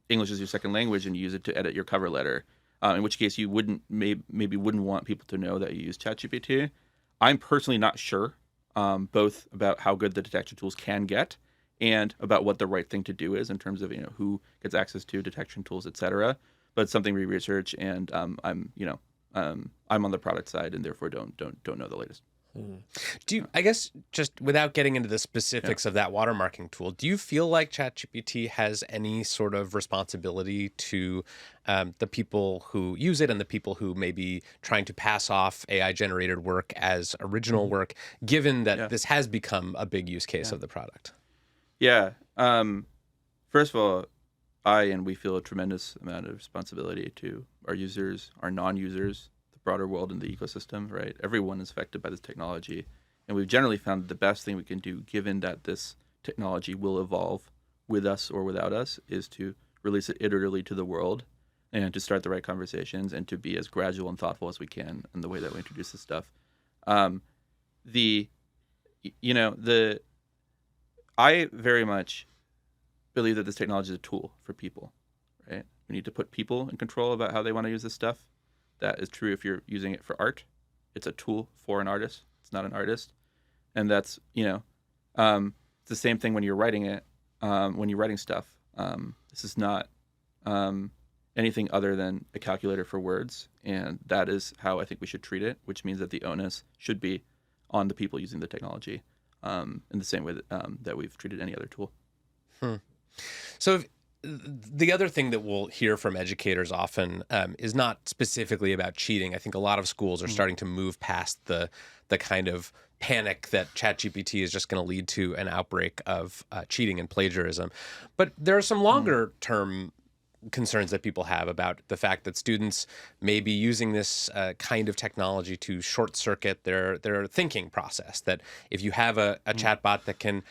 English is your second language and you use it to edit your cover letter, in which case you maybe wouldn't want people to know that you use ChatGPT. I'm personally not sure, both about how good the detection tools can get and about what the right thing to do is in terms of who gets access to detection tools, etc. But it's something we research, and I'm on the product side and therefore don't know the latest. Do you, I guess, just without getting into the specifics of that watermarking tool, do you feel like ChatGPT has any sort of responsibility to the people who use it and the people who may be trying to pass off AI-generated work as original work, given that this has become a big use case of the product? Yeah. First of all, we feel a tremendous amount of responsibility to our users, our non-users, broader world in the ecosystem, right? Everyone is affected by this technology. And we've generally found that the best thing we can do, given that this technology will evolve with us or without us, is to release it iteratively to the world and to start the right conversations and to be as gradual and thoughtful as we can in the way that we introduce this stuff. I very much believe that this technology is a tool for people, right? We need to put people in control about how they want to use this stuff. That is true if you're using it for art. It's a tool for an artist. It's not an artist. And that's, it's the same thing when you're writing it, when you're writing stuff. This is not anything other than a calculator for words. And that is how I think we should treat it, which means that the onus should be on the people using the technology. in the same way that we've treated any other tool. So the other thing that we'll hear from educators often is not specifically about cheating. I think a lot of schools are starting to move past the kind of panic that ChatGPT is just going to lead to an outbreak of cheating and plagiarism. But there are some longer term concerns that people have about the fact that students may be using this kind of technology to short circuit their thinking process. That if you have a chatbot that can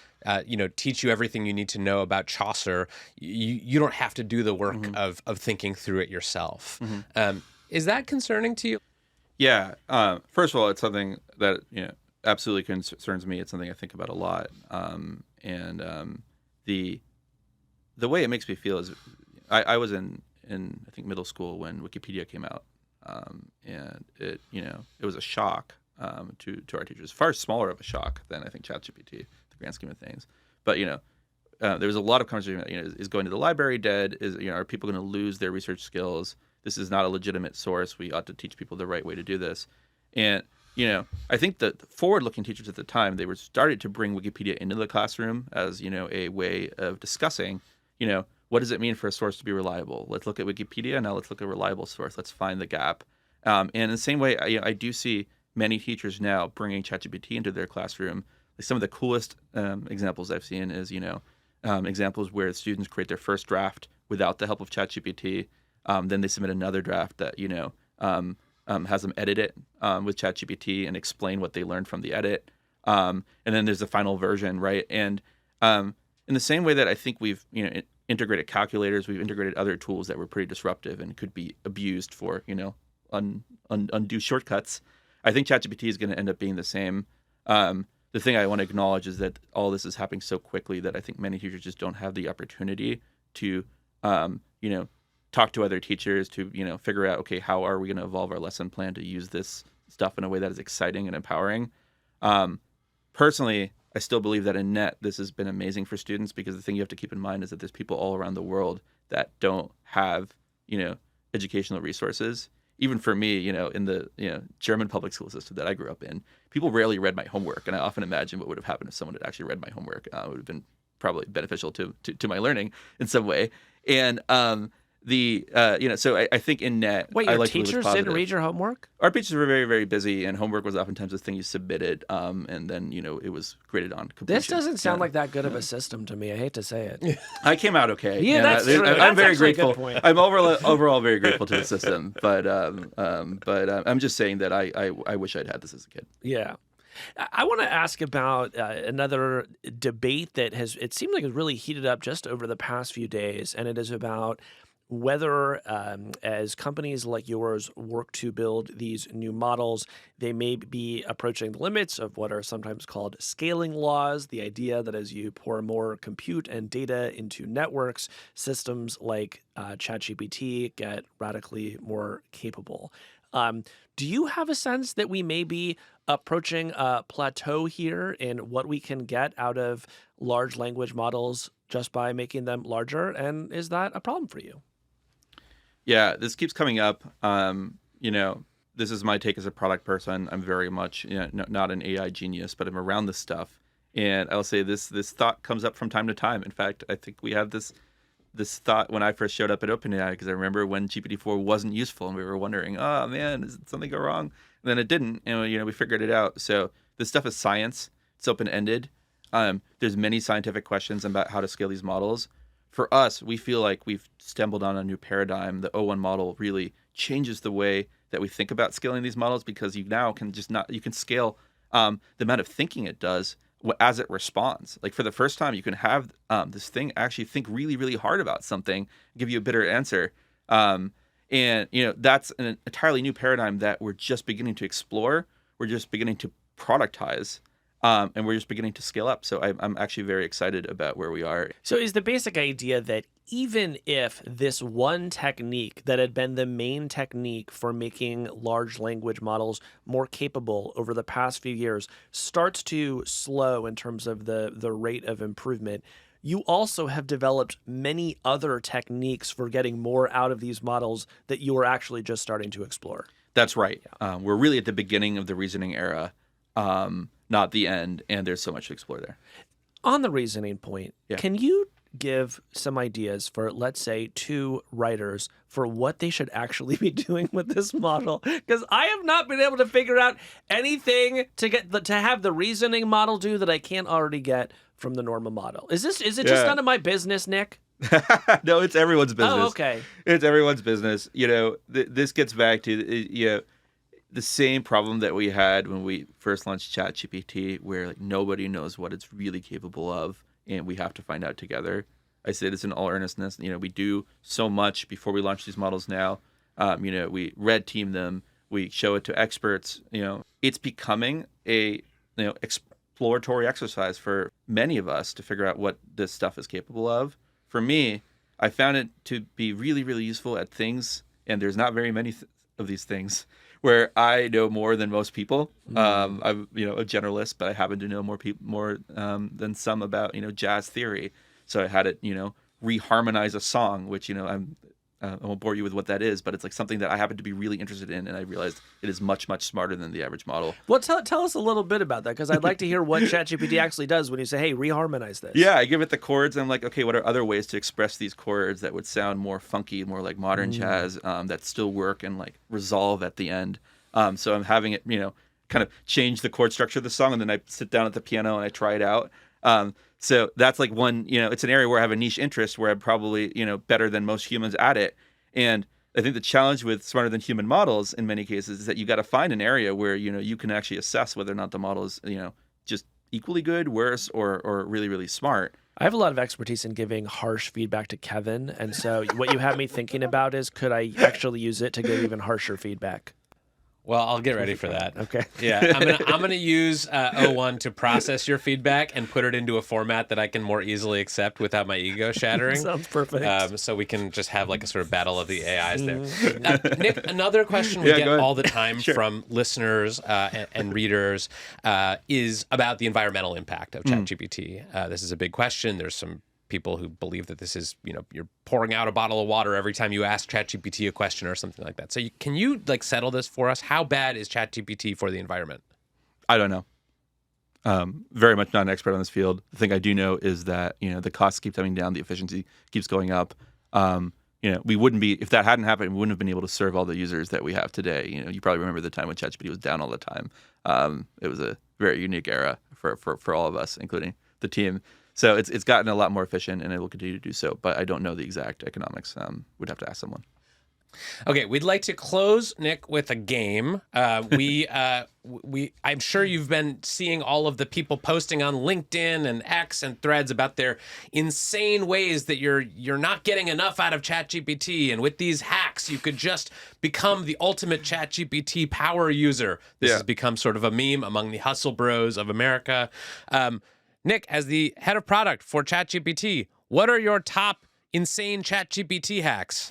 teach you everything you need to know about Chaucer, you don't have to do the work of thinking through it yourself. Is that concerning to you? Yeah. First of all, it's something that absolutely concerns me. It's something I think about a lot. The way it makes me feel is I was in I think middle school when Wikipedia came out, and it was a shock to our teachers, far smaller of a shock than I think ChatGPT, the grand scheme of things. But there was a lot of conversation about, is going to the library dead? Are people going to lose their research skills? This is not a legitimate source. We ought to teach people the right way to do this. And I think the forward-looking teachers at the time, they were starting to bring Wikipedia into the classroom as a way of discussing what does it mean for a source to be reliable? Let's look at Wikipedia. Now let's look at a reliable source. Let's find the gap. And in the same way, I do see many teachers now bringing ChatGPT into their classroom. Like some of the coolest examples I've seen is, examples where students create their first draft without the help of ChatGPT. Then they submit another draft that, has them edit it with ChatGPT and explain what they learned from the edit. And then there's the final version, right? And in the same way that I think we've, integrated calculators, we've integrated other tools that were pretty disruptive and could be abused for, undue shortcuts. I think ChatGPT is going to end up being the same. The thing I want to acknowledge is that all this is happening so quickly that I think many teachers just don't have the opportunity to, talk to other teachers to, figure out, okay, how are we going to evolve our lesson plan to use this stuff in a way that is exciting and empowering. Personally, I still believe that in net, this has been amazing for students, because the thing you have to keep in mind is that there's people all around the world that don't have, educational resources. Even for me, in the German public school system that I grew up in, people rarely read my homework. And I often imagine what would have happened if someone had actually read my homework. It would have been probably beneficial to my learning in some way. And so I think in net, Wait, I your like to teachers didn't read your homework? Our teachers were very, very busy, and homework was oftentimes the thing you submitted, and then it was graded on completion. This doesn't sound like that good of a system to me. I hate to say it. I came out okay. Yeah, that's true. I'm That's very actually a grateful. good point. I'm overall very grateful to the system, but I'm just saying that I wish I'd had this as a kid. Yeah. I want to ask about another debate that it seemed like it really heated up just over the past few days, and it is about whether as companies like yours work to build these new models, they may be approaching the limits of what are sometimes called scaling laws, the idea that as you pour more compute and data into networks, systems like ChatGPT get radically more capable. Do you have a sense that we may be approaching a plateau here in what we can get out of large language models just by making them larger? And is that a problem for you? Yeah, this keeps coming up. This is my take as a product person. I'm very much not an AI genius, but I'm around this stuff. And I'll say this thought comes up from time to time. In fact, I think we had this thought when I first showed up at OpenAI, because I remember when GPT-4 wasn't useful and we were wondering, oh man, is something go wrong? And then it didn't, and we figured it out. So this stuff is science. It's open-ended. There's many scientific questions about how to scale these models. For us, we feel like we've stumbled on a new paradigm. The O1 model really changes the way that we think about scaling these models, because you now can you can scale the amount of thinking it does as it responds. Like for the first time, you can have this thing actually think really, really hard about something, give you a better answer. And that's an entirely new paradigm that we're just beginning to explore. We're just beginning to productize. And we're just beginning to scale up. So I'm actually very excited about where we are. So is the basic idea that even if this one technique that had been the main technique for making large language models more capable over the past few years starts to slow in terms of the rate of improvement, you also have developed many other techniques for getting more out of these models that you are actually just starting to explore? That's right. We're really at the beginning of the reasoning era. not the end. And there's so much to explore there. On the reasoning point, Yeah. can you give some ideas for, let's say, 2 writers for what they should actually be doing with this model? Because I have not been able to figure out anything to have the reasoning model do that I can't already get from the normal model. Is it just none of my business, Nick? No, it's everyone's business. Oh, okay. It's everyone's business. This gets back to the same problem that we had when we first launched ChatGPT, where like nobody knows what it's really capable of, and we have to find out together. I say this in all earnestness. We do so much before we launch these models now. We red team them, we show it to experts. It's becoming a exploratory exercise for many of us to figure out what this stuff is capable of. For me, I found it to be really, really useful at things, and there's not very many of these things where I know more than most people. I'm a generalist, but I happen to know more than some about jazz theory. So I had it reharmonize a song, which I won't bore you with what that is, but it's like something that I happen to be really interested in, and I realized it is much, much smarter than the average model. Well, tell us a little bit about that, because I'd like to hear what ChatGPT actually does when you say, hey, reharmonize this. Yeah, I give it the chords, and I'm like, okay, what are other ways to express these chords that would sound more funky, more like modern jazz, that still work and like resolve at the end? So I'm having it, kind of change the chord structure of the song, and then I sit down at the piano and I try it out. So that's like one, it's an area where I have a niche interest, where I'm probably, better than most humans at it. And I think the challenge with smarter than human models in many cases is that you got to find an area where, you can actually assess whether or not the model is, just equally good, worse, or really, really smart. I have a lot of expertise in giving harsh feedback to Kevin. And so what you have me thinking about is, could I actually use it to give even harsher feedback? Well, I'll get ready for that. Okay. Yeah, I'm gonna use O1 to process your feedback and put it into a format that I can more easily accept without my ego shattering. Sounds perfect. So we can just have like a sort of battle of the AIs there. Nick, another question we get all the time from listeners and readers is about the environmental impact of ChatGPT. This is a big question. There's some people who believe that this is, you're pouring out a bottle of water every time you ask ChatGPT a question or something like that. So can you settle this for us? How bad is ChatGPT for the environment? I don't know. Very much not an expert on this field. The thing I do know is that, the costs keep coming down, the efficiency keeps going up. We wouldn't be, if that hadn't happened, we wouldn't have been able to serve all the users that we have today. You probably remember the time when ChatGPT was down all the time. It was a very unique era for all of us, including the team. So it's gotten a lot more efficient, and it will continue to do so. But I don't know the exact economics. We'd have to ask someone. Okay, we'd like to close, Nick, with a game. I'm sure you've been seeing all of the people posting on LinkedIn and X and Threads about their insane ways that you're not getting enough out of ChatGPT, and with these hacks, you could just become the ultimate ChatGPT power user. This has become sort of a meme among the hustle bros of America. Nick, as the head of product for ChatGPT, what are your top insane ChatGPT hacks?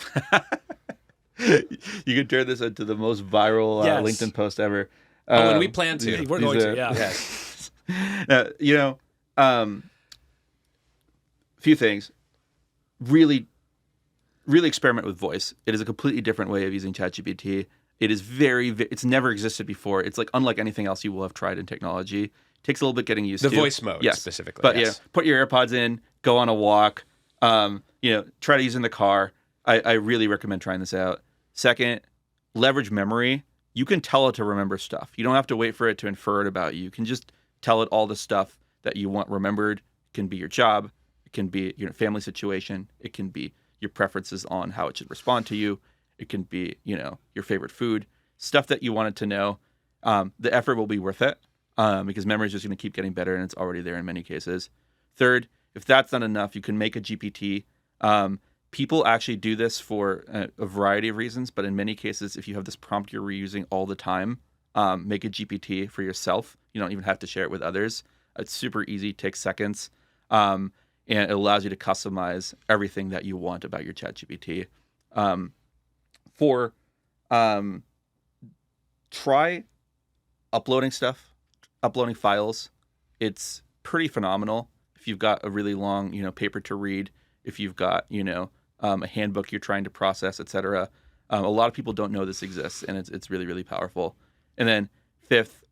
You could turn this into the most viral LinkedIn post ever. And we plan to. We're going to, yeah. Yes. Few things. Really, really experiment with voice. It is a completely different way of using ChatGPT. It is it's never existed before. It's like unlike anything else you will have tried in technology. Takes a little bit getting used to. The voice mode, specifically. But put your AirPods in, go on a walk, try to use it in the car. I really recommend trying this out. Second, leverage memory. You can tell it to remember stuff. You don't have to wait for it to infer it about you. You can just tell it all the stuff that you want remembered. It can be your job. It can be your family situation. It can be your preferences on how it should respond to you. It can be, your favorite food. Stuff that you wanted to know. The effort will be worth it. Because memory is just going to keep getting better, and it's already there in many cases. Third, if that's not enough, you can make a GPT. People actually do this for a variety of reasons, but in many cases, if you have this prompt you're reusing all the time, make a GPT for yourself. You don't even have to share it with others. It's super easy, takes seconds, and it allows you to customize everything that you want about your ChatGPT. Try uploading stuff. Uploading files, it's pretty phenomenal. If you've got a really long, paper to read, if you've got, a handbook you're trying to process, etc. A lot of people don't know this exists, and it's really, really powerful. And then fifth,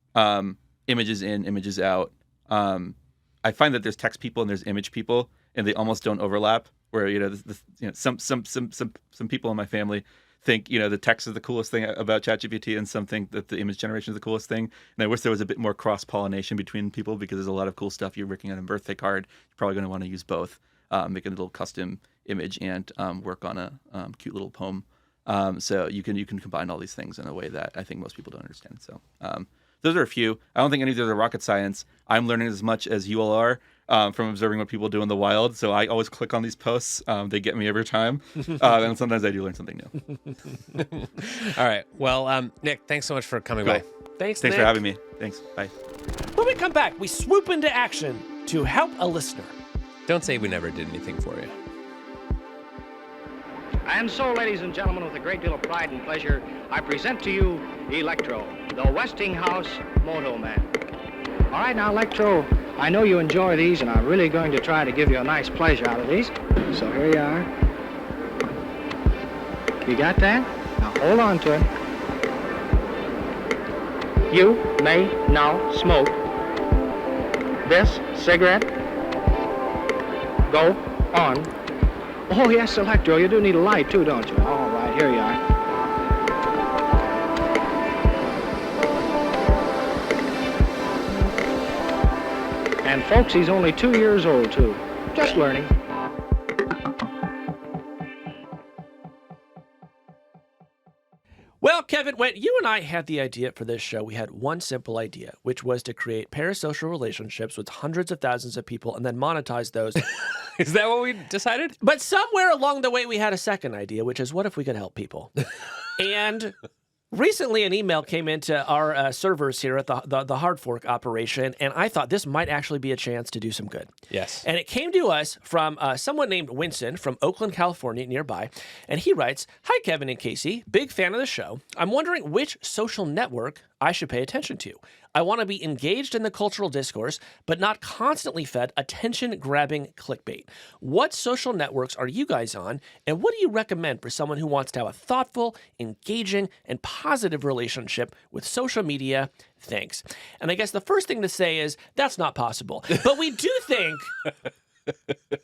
images in, images out. I find that there's text people and there's image people, and they almost don't overlap. Where some people in my family think the text is the coolest thing about ChatGPT, and some think that the image generation is the coolest thing. And I wish there was a bit more cross pollination between people, because there's a lot of cool stuff you're working on a birthday card. You're probably going to want to use both, make a little custom image and work on a cute little poem. So you can combine all these things in a way that I think most people don't understand. So those are a few. I don't think any of those are rocket science. I'm learning as much as you all are from observing what people do in the wild. So I always click on these posts. They get me every time. And sometimes I do learn something new. All right. Well, Nick, thanks so much for coming Cool. by. Thanks, Thanks Nick. for having me. Thanks. Bye. When we come back, we swoop into action to help a listener. Don't say we never did anything for you. And so, ladies and gentlemen, with a great deal of pride and pleasure, I present to you Electro, the Westinghouse Moto Man. All right, now, Electro, I know you enjoy these, and I'm really going to try to give you a nice pleasure out of these. So here you are. You got that? Now, hold on to it. You may now smoke this cigarette. Go on. Oh, yes, Electro, you do need a light, too, don't you? All right, here you are. And, folks, he's only 2 years old, too. Just learning. Well, Kevin, when you and I had the idea for this show, we had one simple idea, which was to create parasocial relationships with hundreds of thousands of people and then monetize those. Is that what we decided? But somewhere along the way, we had a second idea, which is what if we could help people? And recently, an email came into our servers here at the hard fork operation, and I thought this might actually be a chance to do some good. Yes. And it came to us from someone named Winston from Oakland, California, nearby. And he writes, "Hi, Kevin and Casey. Big fan of the show. I'm wondering which social network I should pay attention to. I want to be engaged in the cultural discourse, but not constantly fed attention-grabbing clickbait. What social networks are you guys on, and what do you recommend for someone who wants to have a thoughtful, engaging, and positive relationship with social media? Thanks." And I guess the first thing to say is that's not possible. But we do think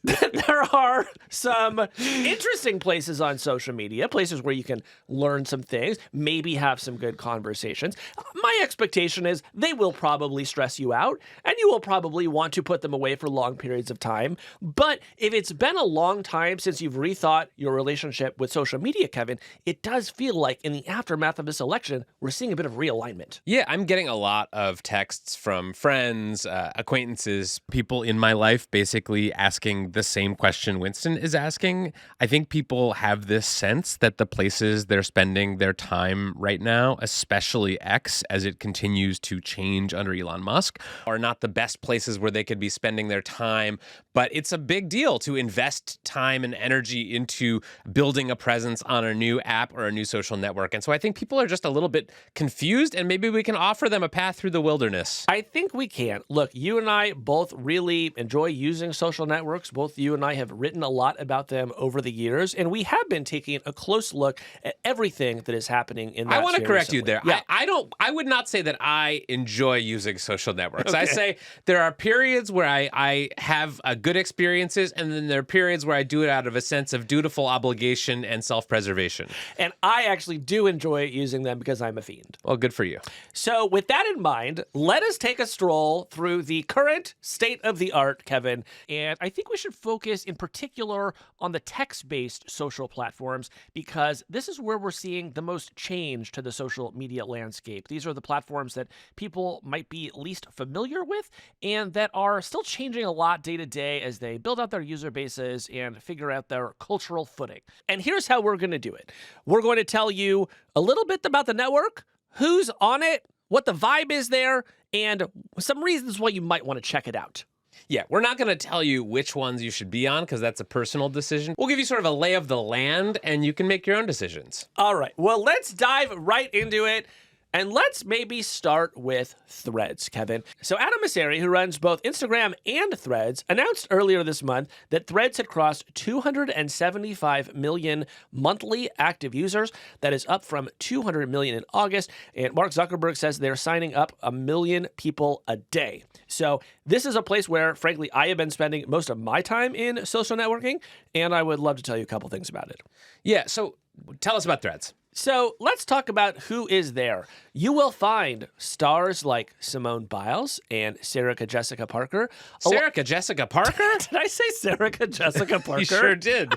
that there are some interesting places on social media, places where you can learn some things, maybe have some good conversations. My expectation is they will probably stress you out, and you will probably want to put them away for long periods of time. But if it's been a long time since you've rethought your relationship with social media, Kevin, it does feel like in the aftermath of this election, we're seeing a bit of realignment. Yeah, I'm getting a lot of texts from friends, acquaintances, people in my life basically asking the same question Winston is asking. I think people have this sense that the places they're spending their time right now, especially X, as it continues to change under Elon Musk, are not the best places where they could be spending their time. But it's a big deal to invest time and energy into building a presence on a new app or a new social network. And so I think people are just a little bit confused, and maybe we can offer them a path through the wilderness. I think we can. Look, you and I both really enjoy using social networks. Both you and I have written a lot about them over the years, and we have been taking a close look at everything that is happening in that I want to sphere correct you recently. there. Yeah. I would not say that I enjoy using social networks. I Okay. say there are periods where I have good experiences, and then there are periods where I do it out of a sense of dutiful obligation and self-preservation. And I actually do enjoy using them because I'm a fiend. Well, good for you. So with that in mind, let us take a stroll through the current state of the art, Kevin. And I think we should focus in particular on the text-based social platforms, because this is where we're seeing the most change to the social media landscape. These are the platforms that people might be least familiar with and that are still changing a lot day to day as they build out their user bases and figure out their cultural footing. And here's how we're going to do it. We're going to tell you a little bit about the network, who's on it, what the vibe is there, and some reasons why you might want to check it out. Yeah, we're not going to tell you which ones you should be on because that's a personal decision. We'll give you sort of a lay of the land, and you can make your own decisions. All right, well, let's dive right into it. And let's maybe start with Threads, Kevin. So Adam Mosseri, who runs both Instagram and Threads, announced earlier this month that Threads had crossed 275 million monthly active users. That is up from 200 million in August. And Mark Zuckerberg says they're signing up 1 million people a day. So this is a place where, frankly, I have been spending most of my time in social networking, and I would love to tell you a couple things about it. Yeah, so tell us about Threads. So let's talk about who is there. You will find stars like Simone Biles and Sarah Jessica Parker. Sarah Jessica Parker? Did I say Sarah Jessica Parker? You sure did.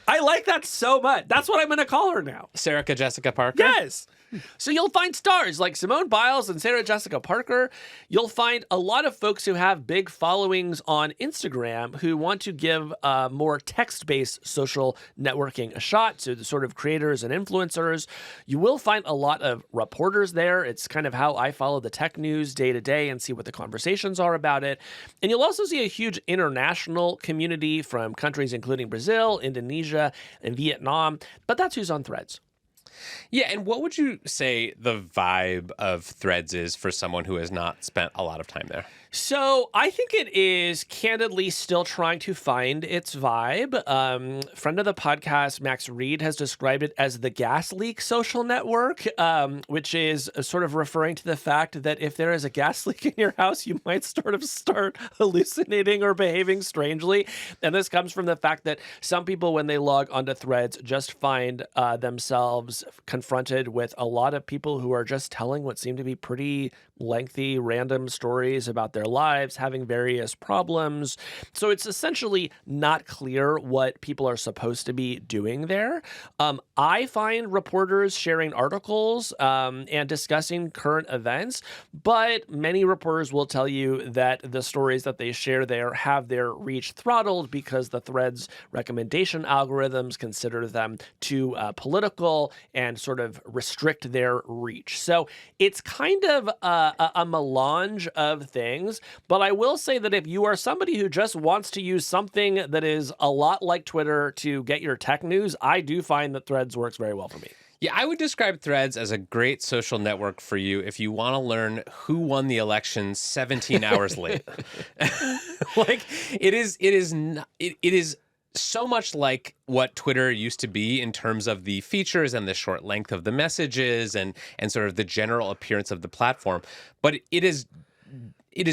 I like that so much. That's what I'm going to call her now. Sarah Jessica Parker? Yes. So you'll find stars like Simone Biles and Sarah Jessica Parker. You'll find a lot of folks who have big followings on Instagram who want to give more text-based social networking a shot, so the sort of creators and influencers. You will find a lot of reporters there. It's kind of how I follow the tech news day to day and see what the conversations are about it. And you'll also see a huge international community from countries including Brazil, Indonesia, and Vietnam. But that's who's on Threads. Yeah, and what would you say the vibe of Threads is for someone who has not spent a lot of time there? So I think it is candidly still trying to find its vibe. Friend of the podcast, Max Reed, has described it as the gas leak social network, which is sort of referring to the fact that if there is a gas leak in your house, you might start hallucinating or behaving strangely. And this comes from the fact that some people, when they log onto Threads, just find themselves confronted with a lot of people who are just telling what seem to be pretty lengthy, random stories about their lives, having various problems. So it's essentially not clear what people are supposed to be doing there. I find reporters sharing articles and discussing current events, but many reporters will tell you that the stories that they share there have their reach throttled because the Threads recommendation algorithms consider them too political and sort of restrict their reach. So it's kind of a melange of things, but I will say that if you are somebody who just wants to use something that is a lot like Twitter to get your tech news, I do find that Threads works very well for me. Yeah, I would describe Threads as a great social network for you if you want to learn who won the election 17 hours late. Like it is so much like what Twitter used to be in terms of the features and the short length of the messages and sort of the general appearance of the platform. But it is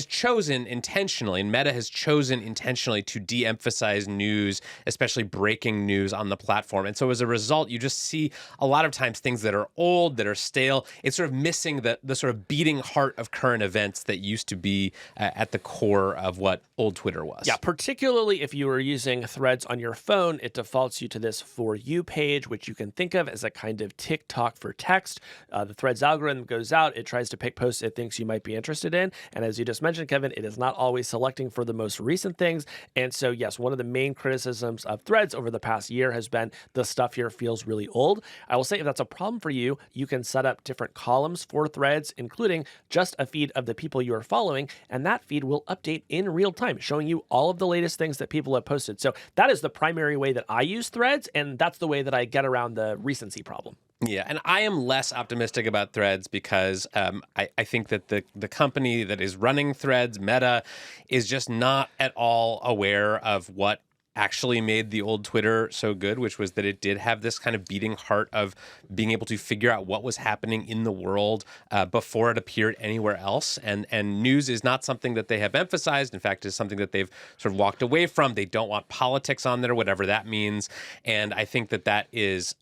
chosen intentionally, and Meta has chosen intentionally to de-emphasize news, especially breaking news on the platform. And so as a result, you just see a lot of times things that are old, that are stale. It's sort of missing the sort of beating heart of current events that used to be at the core of what old Twitter was. Yeah, particularly if you were using Threads on your phone, it defaults you to this For You page, which you can think of as a kind of TikTok for text. The Threads algorithm goes out, it tries to pick posts it thinks you might be interested in, and as you just mentioned, Kevin, it is not always selecting for the most recent things. And so, yes, one of the main criticisms of Threads over the past year has been the stuff here feels really old. I will say if that's a problem for you, you can set up different columns for Threads, including just a feed of the people you are following, and that feed will update in real time, showing you all of the latest things that people have posted. So that is the primary way that I use Threads, and that's the way that I get around the recency problem. Yeah, and I am less optimistic about Threads because I think that the company that is running Threads, Meta, is just not at all aware of what actually made the old Twitter so good, which was that it did have this kind of beating heart of being able to figure out what was happening in the world before it appeared anywhere else. And news is not something that they have emphasized. In fact, it's something that they've sort of walked away from. They don't want politics on there, whatever that means. And I think that is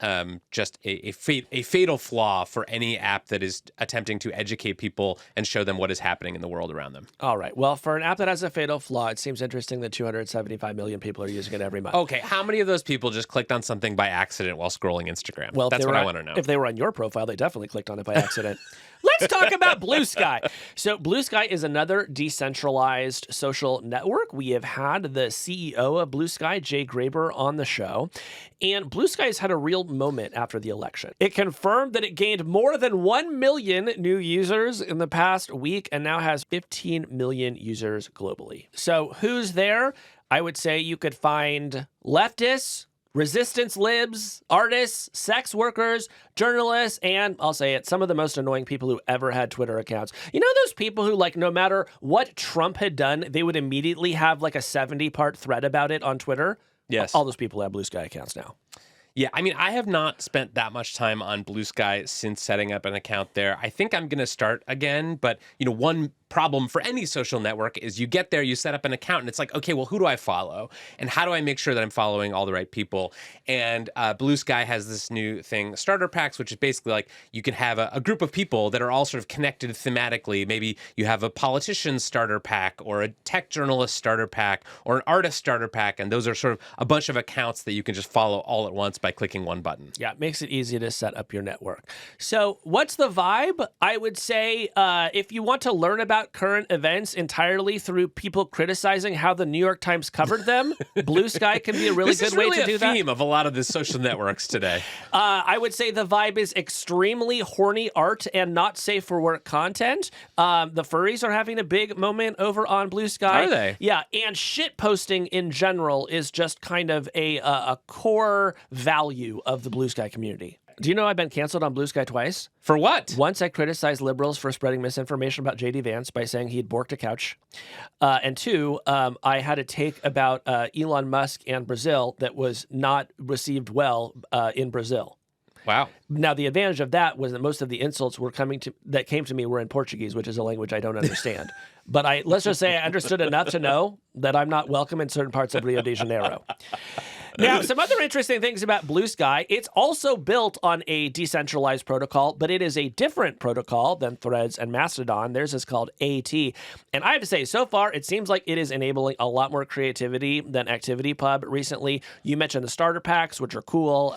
just a fatal flaw for any app that is attempting to educate people and show them what is happening in the world around them. All right. Well, for an app that has a fatal flaw, it seems interesting that 275 million people are using it every month. Okay, how many of those people just clicked on something by accident while scrolling Instagram? Well, that's what I want to know. If they were on your profile, they definitely clicked on it by accident. Let's talk about Bluesky. So Bluesky is another decentralized social network. We have had the CEO of Bluesky, Jay Graber, on the show. And Bluesky has had a real moment after the election. It confirmed that it gained more than 1 million new users in the past week and now has 15 million users globally. So who's there? I would say you could find leftists, resistance libs, artists, sex workers, journalists, and I'll say it, some of the most annoying people who ever had Twitter accounts. You know those people who, like, no matter what Trump had done, they would immediately have like a 70-part thread about it on Twitter? Yes. All those people have Bluesky accounts now. Yeah, I mean, I have not spent that much time on Bluesky since setting up an account there. I think I'm going to start again, but, one problem for any social network is you get there, you set up an account, and it's like, okay, well, who do I follow? And how do I make sure that I'm following all the right people? And Bluesky has this new thing, starter packs, which is basically like you can have a group of people that are all sort of connected thematically. Maybe you have a politician starter pack or a tech journalist starter pack or an artist starter pack, and those are sort of a bunch of accounts that you can just follow all at once by clicking one button. Yeah, it makes it easy to set up your network. So what's the vibe? I would say if you want to learn about current events entirely through people criticizing how the New York Times covered them, Bluesky can be a really good way to do that. This is really a theme of a lot of the social networks today. I would say the vibe is extremely horny art and not safe for work content. The furries are having a big moment over on Bluesky. Are they? Yeah, and shit posting in general is just kind of a core value of the Bluesky community. Do you know I've been canceled on Bluesky twice? For what? Once I criticized liberals for spreading misinformation about J.D. Vance by saying he'd borked a couch. And two, I had a take about Elon Musk and Brazil that was not received well in Brazil. Wow. Now, the advantage of that was that most of the insults that came to me were in Portuguese, which is a language I don't understand. But let's just say I understood enough to know that I'm not welcome in certain parts of Rio de Janeiro. Now, some other interesting things about Bluesky. It's also built on a decentralized protocol, but it is a different protocol than Threads and Mastodon. Theirs is called AT. And I have to say, so far, it seems like it is enabling a lot more creativity than ActivityPub recently. You mentioned the starter packs, which are cool.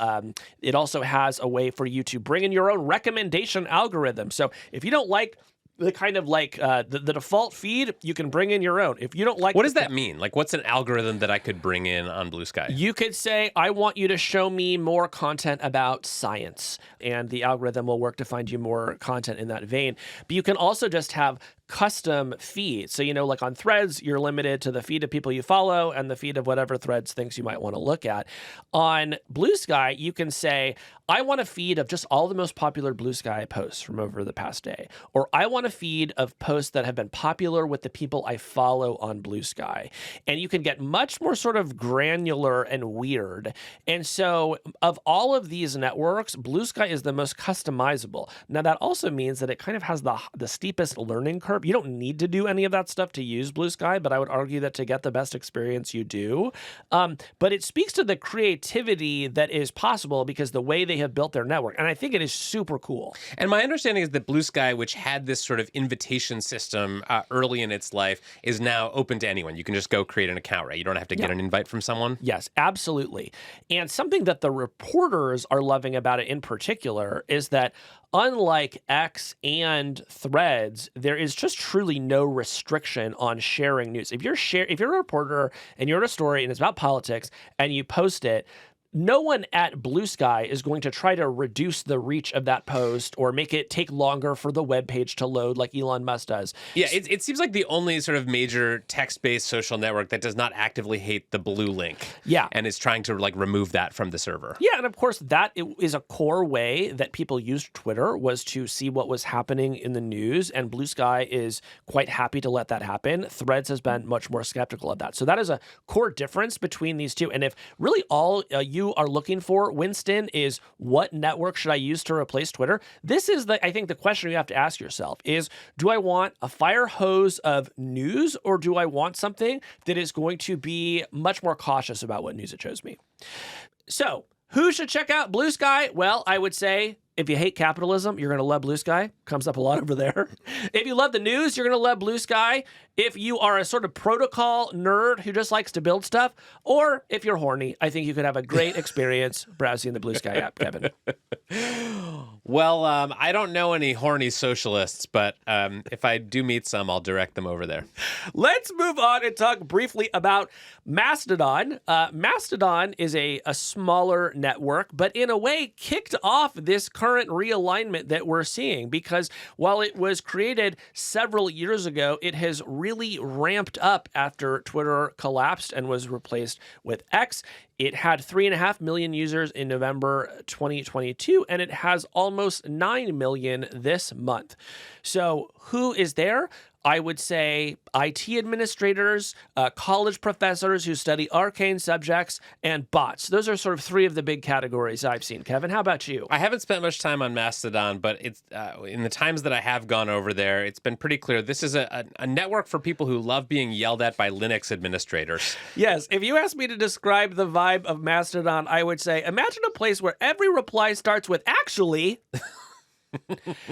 It also has a way for you to bring in your own recommendation algorithm. So if you don't like the kind of like the default feed, you can bring in your own. If you don't like, what does that mean? Like, what's an algorithm that I could bring in on Bluesky? You could say, I want you to show me more content about science, and the algorithm will work to find you more content in that vein. But you can also just have custom feeds. So, like on Threads, you're limited to the feed of people you follow and the feed of whatever Threads thinks you might want to look at. On Bluesky, you can say, I want a feed of just all the most popular Bluesky posts from over the past day. Or I want a feed of posts that have been popular with the people I follow on Bluesky. And you can get much more sort of granular and weird. And so of all of these networks, Bluesky is the most customizable. Now, that also means that it kind of has the steepest learning curve. You don't need to do any of that stuff to use Bluesky, but I would argue that to get the best experience, you do. But it speaks to the creativity that is possible because the way they have built their network. And I think it is super cool. And my understanding is that Bluesky, which had this sort of invitation system early in its life, is now open to anyone. You can just go create an account, right? You don't have to get an invite from someone. Yes, absolutely. And something that the reporters are loving about it in particular is that unlike X and Threads, there is just truly no restriction on sharing news. If you're a reporter and you're in a story and it's about politics and you post it, no one at Bluesky is going to try to reduce the reach of that post or make it take longer for the web page to load like Elon Musk does. Yeah, it seems like the only sort of major text-based social network that does not actively hate the blue link. Yeah. And is trying to like remove that from the server. Yeah, and of course that is a core way that people used Twitter was to see what was happening in the news, and Bluesky is quite happy to let that happen. Threads has been much more skeptical of that. So that is a core difference between these two. And if really all you are looking for, Winston, is what network should I use to replace Twitter? This is I think the question you have to ask yourself is, do I want a fire hose of news, or do I want something that is going to be much more cautious about what news it shows me? So who should check out Bluesky? Well, I would say if you hate capitalism, you're going to love Bluesky. Comes up a lot over there. If you love the news, you're going to love Bluesky. If you are a sort of protocol nerd who just likes to build stuff, or if you're horny, I think you could have a great experience browsing the Bluesky app, Kevin. Well, I don't know any horny socialists, but if I do meet some, I'll direct them over there. Let's move on and talk briefly about Mastodon. Mastodon is a smaller network, but in a way kicked off this current current realignment that we're seeing, because while it was created several years ago, it has really ramped up after Twitter collapsed and was replaced with X. It had 3.5 million users in November 2022, and it has almost 9 million this month. So who is there? I would say IT administrators, college professors who study arcane subjects, and bots. Those are sort of three of the big categories I've seen. Kevin, how about you? I haven't spent much time on Mastodon, but it's in the times that I have gone over there, it's been pretty clear this is a network for people who love being yelled at by Linux administrators. Yes, if you ask me to describe the vibe of Mastodon, I would say imagine a place where every reply starts with "actually."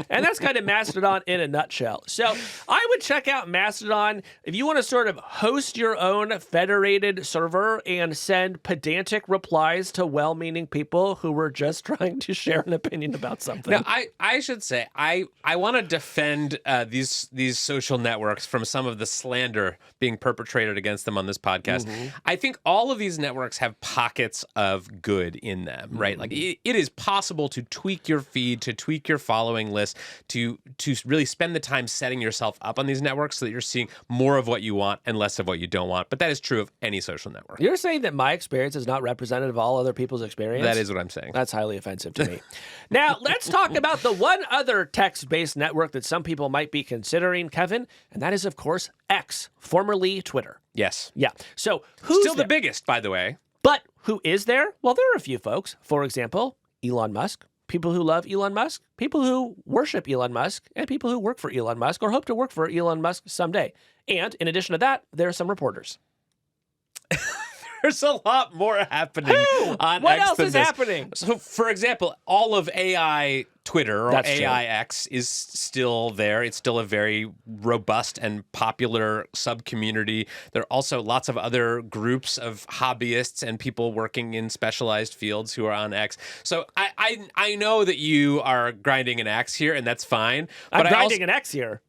And that's kind of Mastodon in a nutshell. So I would check out Mastodon if you want to sort of host your own federated server and send pedantic replies to well-meaning people who were just trying to share an opinion about something. Now, I should say, I want to defend these social networks from some of the slander being perpetrated against them on this podcast. I think all of these networks have pockets of good in them, right? Like it is possible to tweak your feed, to tweak your following list, to really spend the time setting yourself up on these networks so that you're seeing more of what you want and less of what you don't want. But that is true of any social network. You're saying that my experience is not representative of all other people's experience? That is what I'm saying. That's highly offensive to me. Now, let's talk about the one other text-based network that some people might be considering, Kevin, and that is, of course, X, formerly Twitter. Yes. Yeah. So who's still there? the biggest, by the way. But who is there? Well, there are a few folks. For example, Elon Musk. People who love Elon Musk, people who worship Elon Musk, and people who work for Elon Musk or hope to work for Elon Musk someday. And in addition to that, there are some reporters. There's a lot more happening on What X else than is this. happening? So, for example, all of AI Twitter or That's AI true. X is still there. It's still a very robust and popular sub-community. There are also lots of other groups of hobbyists and people working in specialized fields who are on X. So I know that you are grinding an X here, and that's fine. I'm But grinding an X here.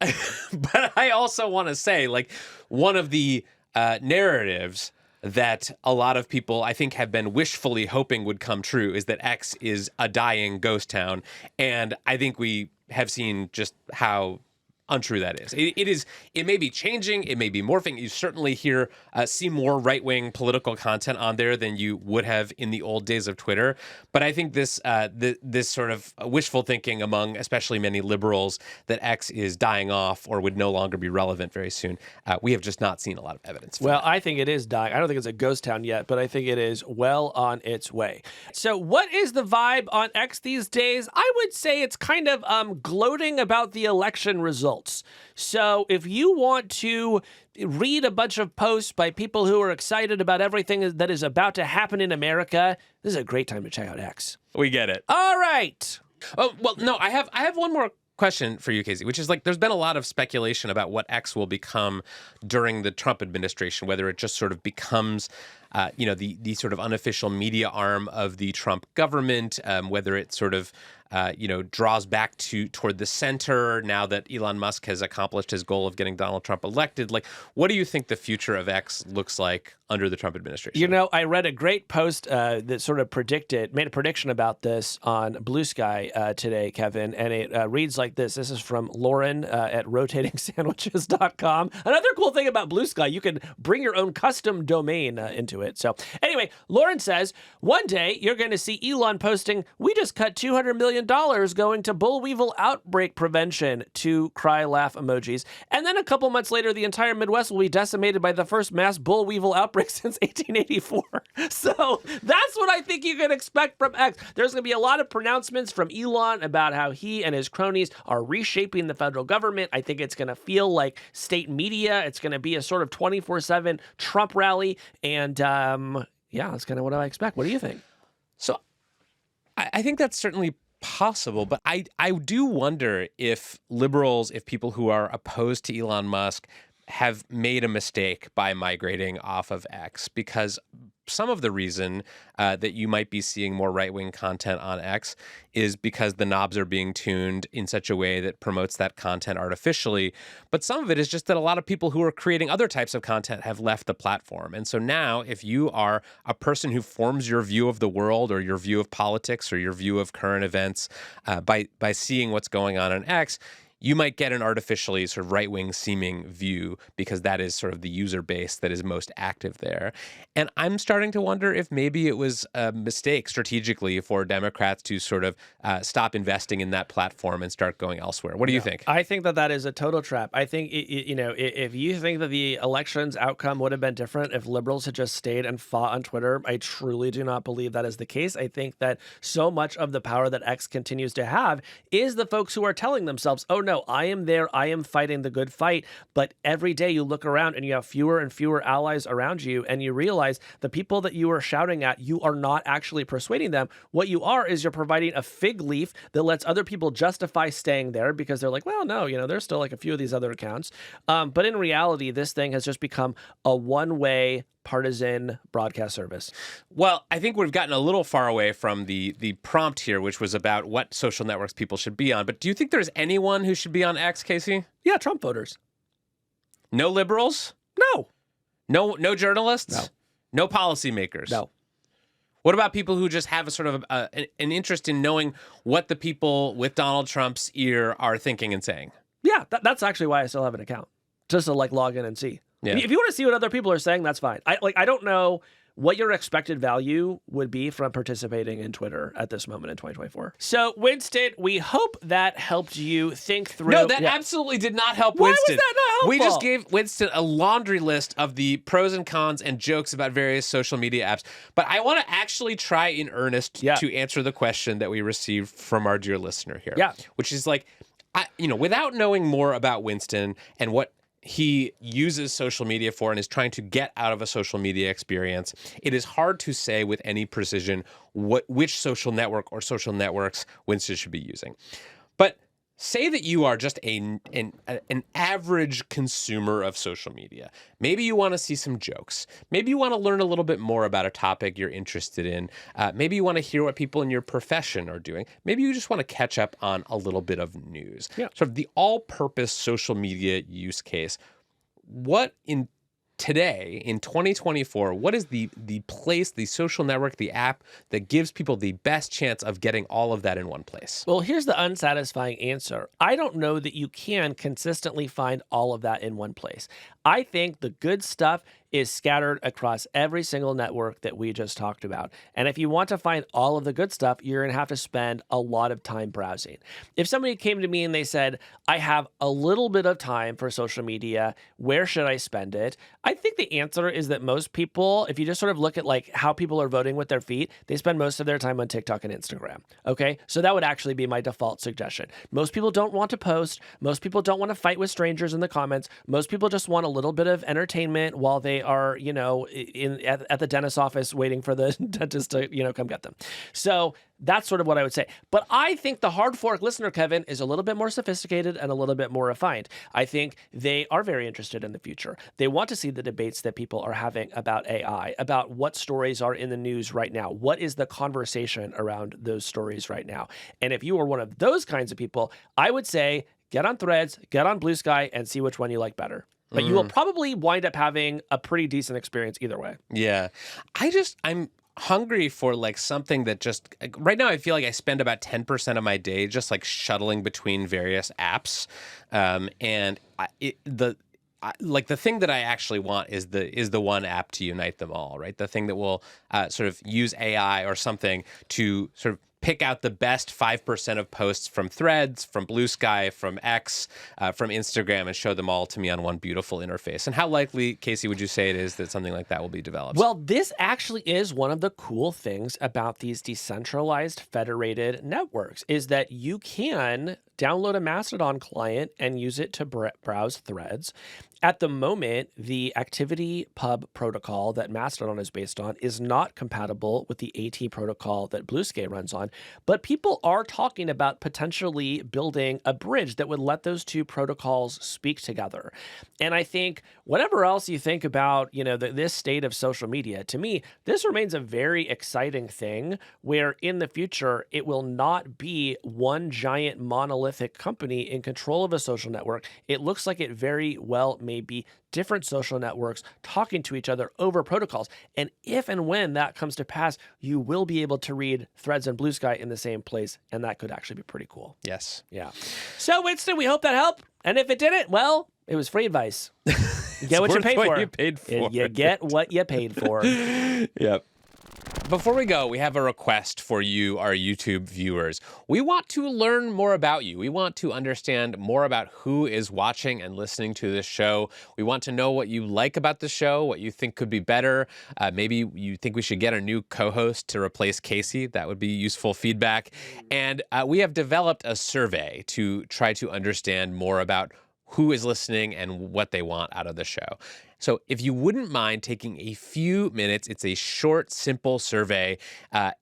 But I also want to say, like, one of the narratives that a lot of people, I think, have been wishfully hoping would come true is that X is a dying ghost town. And I think we have seen just how untrue that is. It may be changing, it may be morphing. You certainly see more right-wing political content on there than you would have in the old days of Twitter. But I think this sort of wishful thinking among especially many liberals that X is dying off or would no longer be relevant very soon, we have just not seen a lot of evidence for Well, that. I think it is dying. I don't think it's a ghost town yet, but I think it is well on its way. So what is the vibe on X these days? I would say it's kind of gloating about the election results. So if you want to read a bunch of posts by people who are excited about everything that is about to happen in America, this is a great time to check out X. We get it. All right. Oh, well, no, I have one more question for you, Casey, which is like there's been a lot of speculation about what X will become during the Trump administration, whether it just sort of becomes the sort of unofficial media arm of the Trump government, whether it sort of draws back toward the center now that Elon Musk has accomplished his goal of getting Donald Trump elected. Like, what do you think the future of X looks like under the Trump administration? You know, I read a great post that sort of made a prediction about this on Bluesky today, Kevin, and it reads like this. This is from Lauren at rotating-sandwiches.com. Another cool thing about Bluesky, you can bring your own custom domain into it. So anyway, Lauren says, one day you're going to see Elon posting, "We just cut $200 million going to bull weevil outbreak prevention," to cry laugh emojis. And then a couple months later, the entire Midwest will be decimated by the first mass bull weevil outbreak since 1884. So that's what I think you can expect from X. There's going to be a lot of pronouncements from Elon about how he and his cronies are reshaping the federal government. I think it's going to feel like state media. It's going to be a sort of 24/7 Trump rally. And yeah, that's kind of what I expect. What do you think? So I think that's certainly possible, but I do wonder if liberals, if people who are opposed to Elon Musk have made a mistake by migrating off of X, because some of the reason that you might be seeing more right-wing content on X is because the knobs are being tuned in such a way that promotes that content artificially. But some of it is just that a lot of people who are creating other types of content have left the platform. And so now, if you are a person who forms your view of the world or your view of politics or your view of current events by seeing what's going on X, you might get an artificially sort of right-wing seeming view because that is sort of the user base that is most active there. And I'm starting to wonder if maybe it was a mistake strategically for Democrats to sort of stop investing in that platform and start going elsewhere. What do you think? I think that is a total trap. I think, if you think that the election's outcome would have been different if liberals had just stayed and fought on Twitter, I truly do not believe that is the case. I think that so much of the power that X continues to have is the folks who are telling themselves, oh, no, I am there. I am fighting the good fight. But every day you look around and you have fewer and fewer allies around you, and you realize the people that you are shouting at, you are not actually persuading them. What you are is you're providing a fig leaf that lets other people justify staying there because they're like, well, no, there's still like a few of these other accounts. But in reality, this thing has just become a one-way partisan broadcast service. Well, I think we've gotten a little far away from the prompt here, which was about what social networks people should be on. But do you think there's anyone who should be on X, Casey? Yeah, Trump voters. No liberals? No. No journalists? No. No policymakers? No. What about people who just have a sort of an interest in knowing what the people with Donald Trump's ear are thinking and saying? Yeah, that's actually why I still have an account, just to log in and see. Yeah. If you want to see what other people are saying, that's fine. I don't know what your expected value would be from participating in Twitter at this moment in 2024. So, Winston, we hope that helped you think through. No, that absolutely did not help Why Winston. was that not helpful? We just gave Winston a laundry list of the pros and cons and jokes about various social media apps. But I want to actually try in earnest to answer the question that we received from our dear listener here. Yeah. Which is like, without knowing more about Winston and what he uses social media for and is trying to get out of a social media experience, it is hard to say with any precision which social network or social networks Winston should be using. But say that you are just an average consumer of social media. Maybe you want to see some jokes. Maybe you want to learn a little bit more about a topic you're interested in. Maybe you want to hear what people in your profession are doing. Maybe you just want to catch up on a little bit of news. Yeah. Sort of the all-purpose social media use case. Today, in 2024, what is the place, the social network, the app that gives people the best chance of getting all of that in one place? Well, here's the unsatisfying answer. I don't know that you can consistently find all of that in one place. I think the good stuff is scattered across every single network that we just talked about. And if you want to find all of the good stuff, you're going to have to spend a lot of time browsing. If somebody came to me and they said, I have a little bit of time for social media, where should I spend it? I think the answer is that most people, if you just sort of look at like how people are voting with their feet, they spend most of their time on TikTok and Instagram. Okay, so that would actually be my default suggestion. Most people don't want to post. Most people don't want to fight with strangers in the comments. Most people just want a little bit of entertainment while they are, at the dentist's office waiting for the dentist to, come get them. So that's sort of what I would say. But I think the hard fork listener, Kevin, is a little bit more sophisticated and a little bit more refined. I think they are very interested in the future. They want to see the debates that people are having about AI, about what stories are in the news right now. What is the conversation around those stories right now? And if you are one of those kinds of people, I would say get on Threads, get on Bluesky, and see which one you like better. But you will probably wind up having a pretty decent experience either way. Yeah. I'm hungry for like something that just right now I feel like I spend about 10% of my day just like shuttling between various apps. The thing that I actually want is the one app to unite them all, right? The thing that will sort of use AI or something to sort of pick out the best 5% of posts from Threads, from Bluesky, from X, from Instagram, and show them all to me on one beautiful interface. And how likely, Casey, would you say it is that something like that will be developed? Well, this actually is one of the cool things about these decentralized federated networks is that you can download a Mastodon client and use it to browse Threads. At the moment, the activity pub protocol that Mastodon is based on is not compatible with the AT protocol that Bluesky runs on, but people are talking about potentially building a bridge that would let those two protocols speak together. And I think whatever else you think about, this state of social media, to me, this remains a very exciting thing where in the future, it will not be one giant monolithic company in control of a social network. It looks like it very well may be different social networks talking to each other over protocols. And if and when that comes to pass, you will be able to read Threads and Bluesky in the same place, and that could actually be pretty cool. Yes. Yeah. So, Winston, we hope that helped. And if it didn't, well, it was free advice. You get what you paid for. You paid for. You get what you paid for. Yep. Before we go, we have a request for you, our YouTube viewers. We want to learn more about you. We want to understand more about who is watching and listening to this show. We want to know what you like about the show, what you think could be better. Maybe you think we should get a new co-host to replace Casey. That would be useful feedback. And we have developed a survey to try to understand more about who is listening and what they want out of the show. So if you wouldn't mind taking a few minutes, it's a short, simple survey.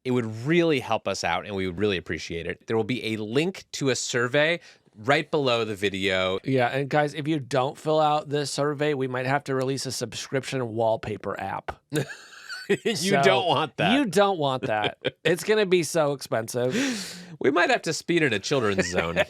It would really help us out, and we would really appreciate it. There will be a link to a survey right below the video. Yeah, and guys, if you don't fill out this survey, we might have to release a subscription wallpaper app. You don't want that. You don't want that. It's going to be so expensive. We might have to speed in a children's zone.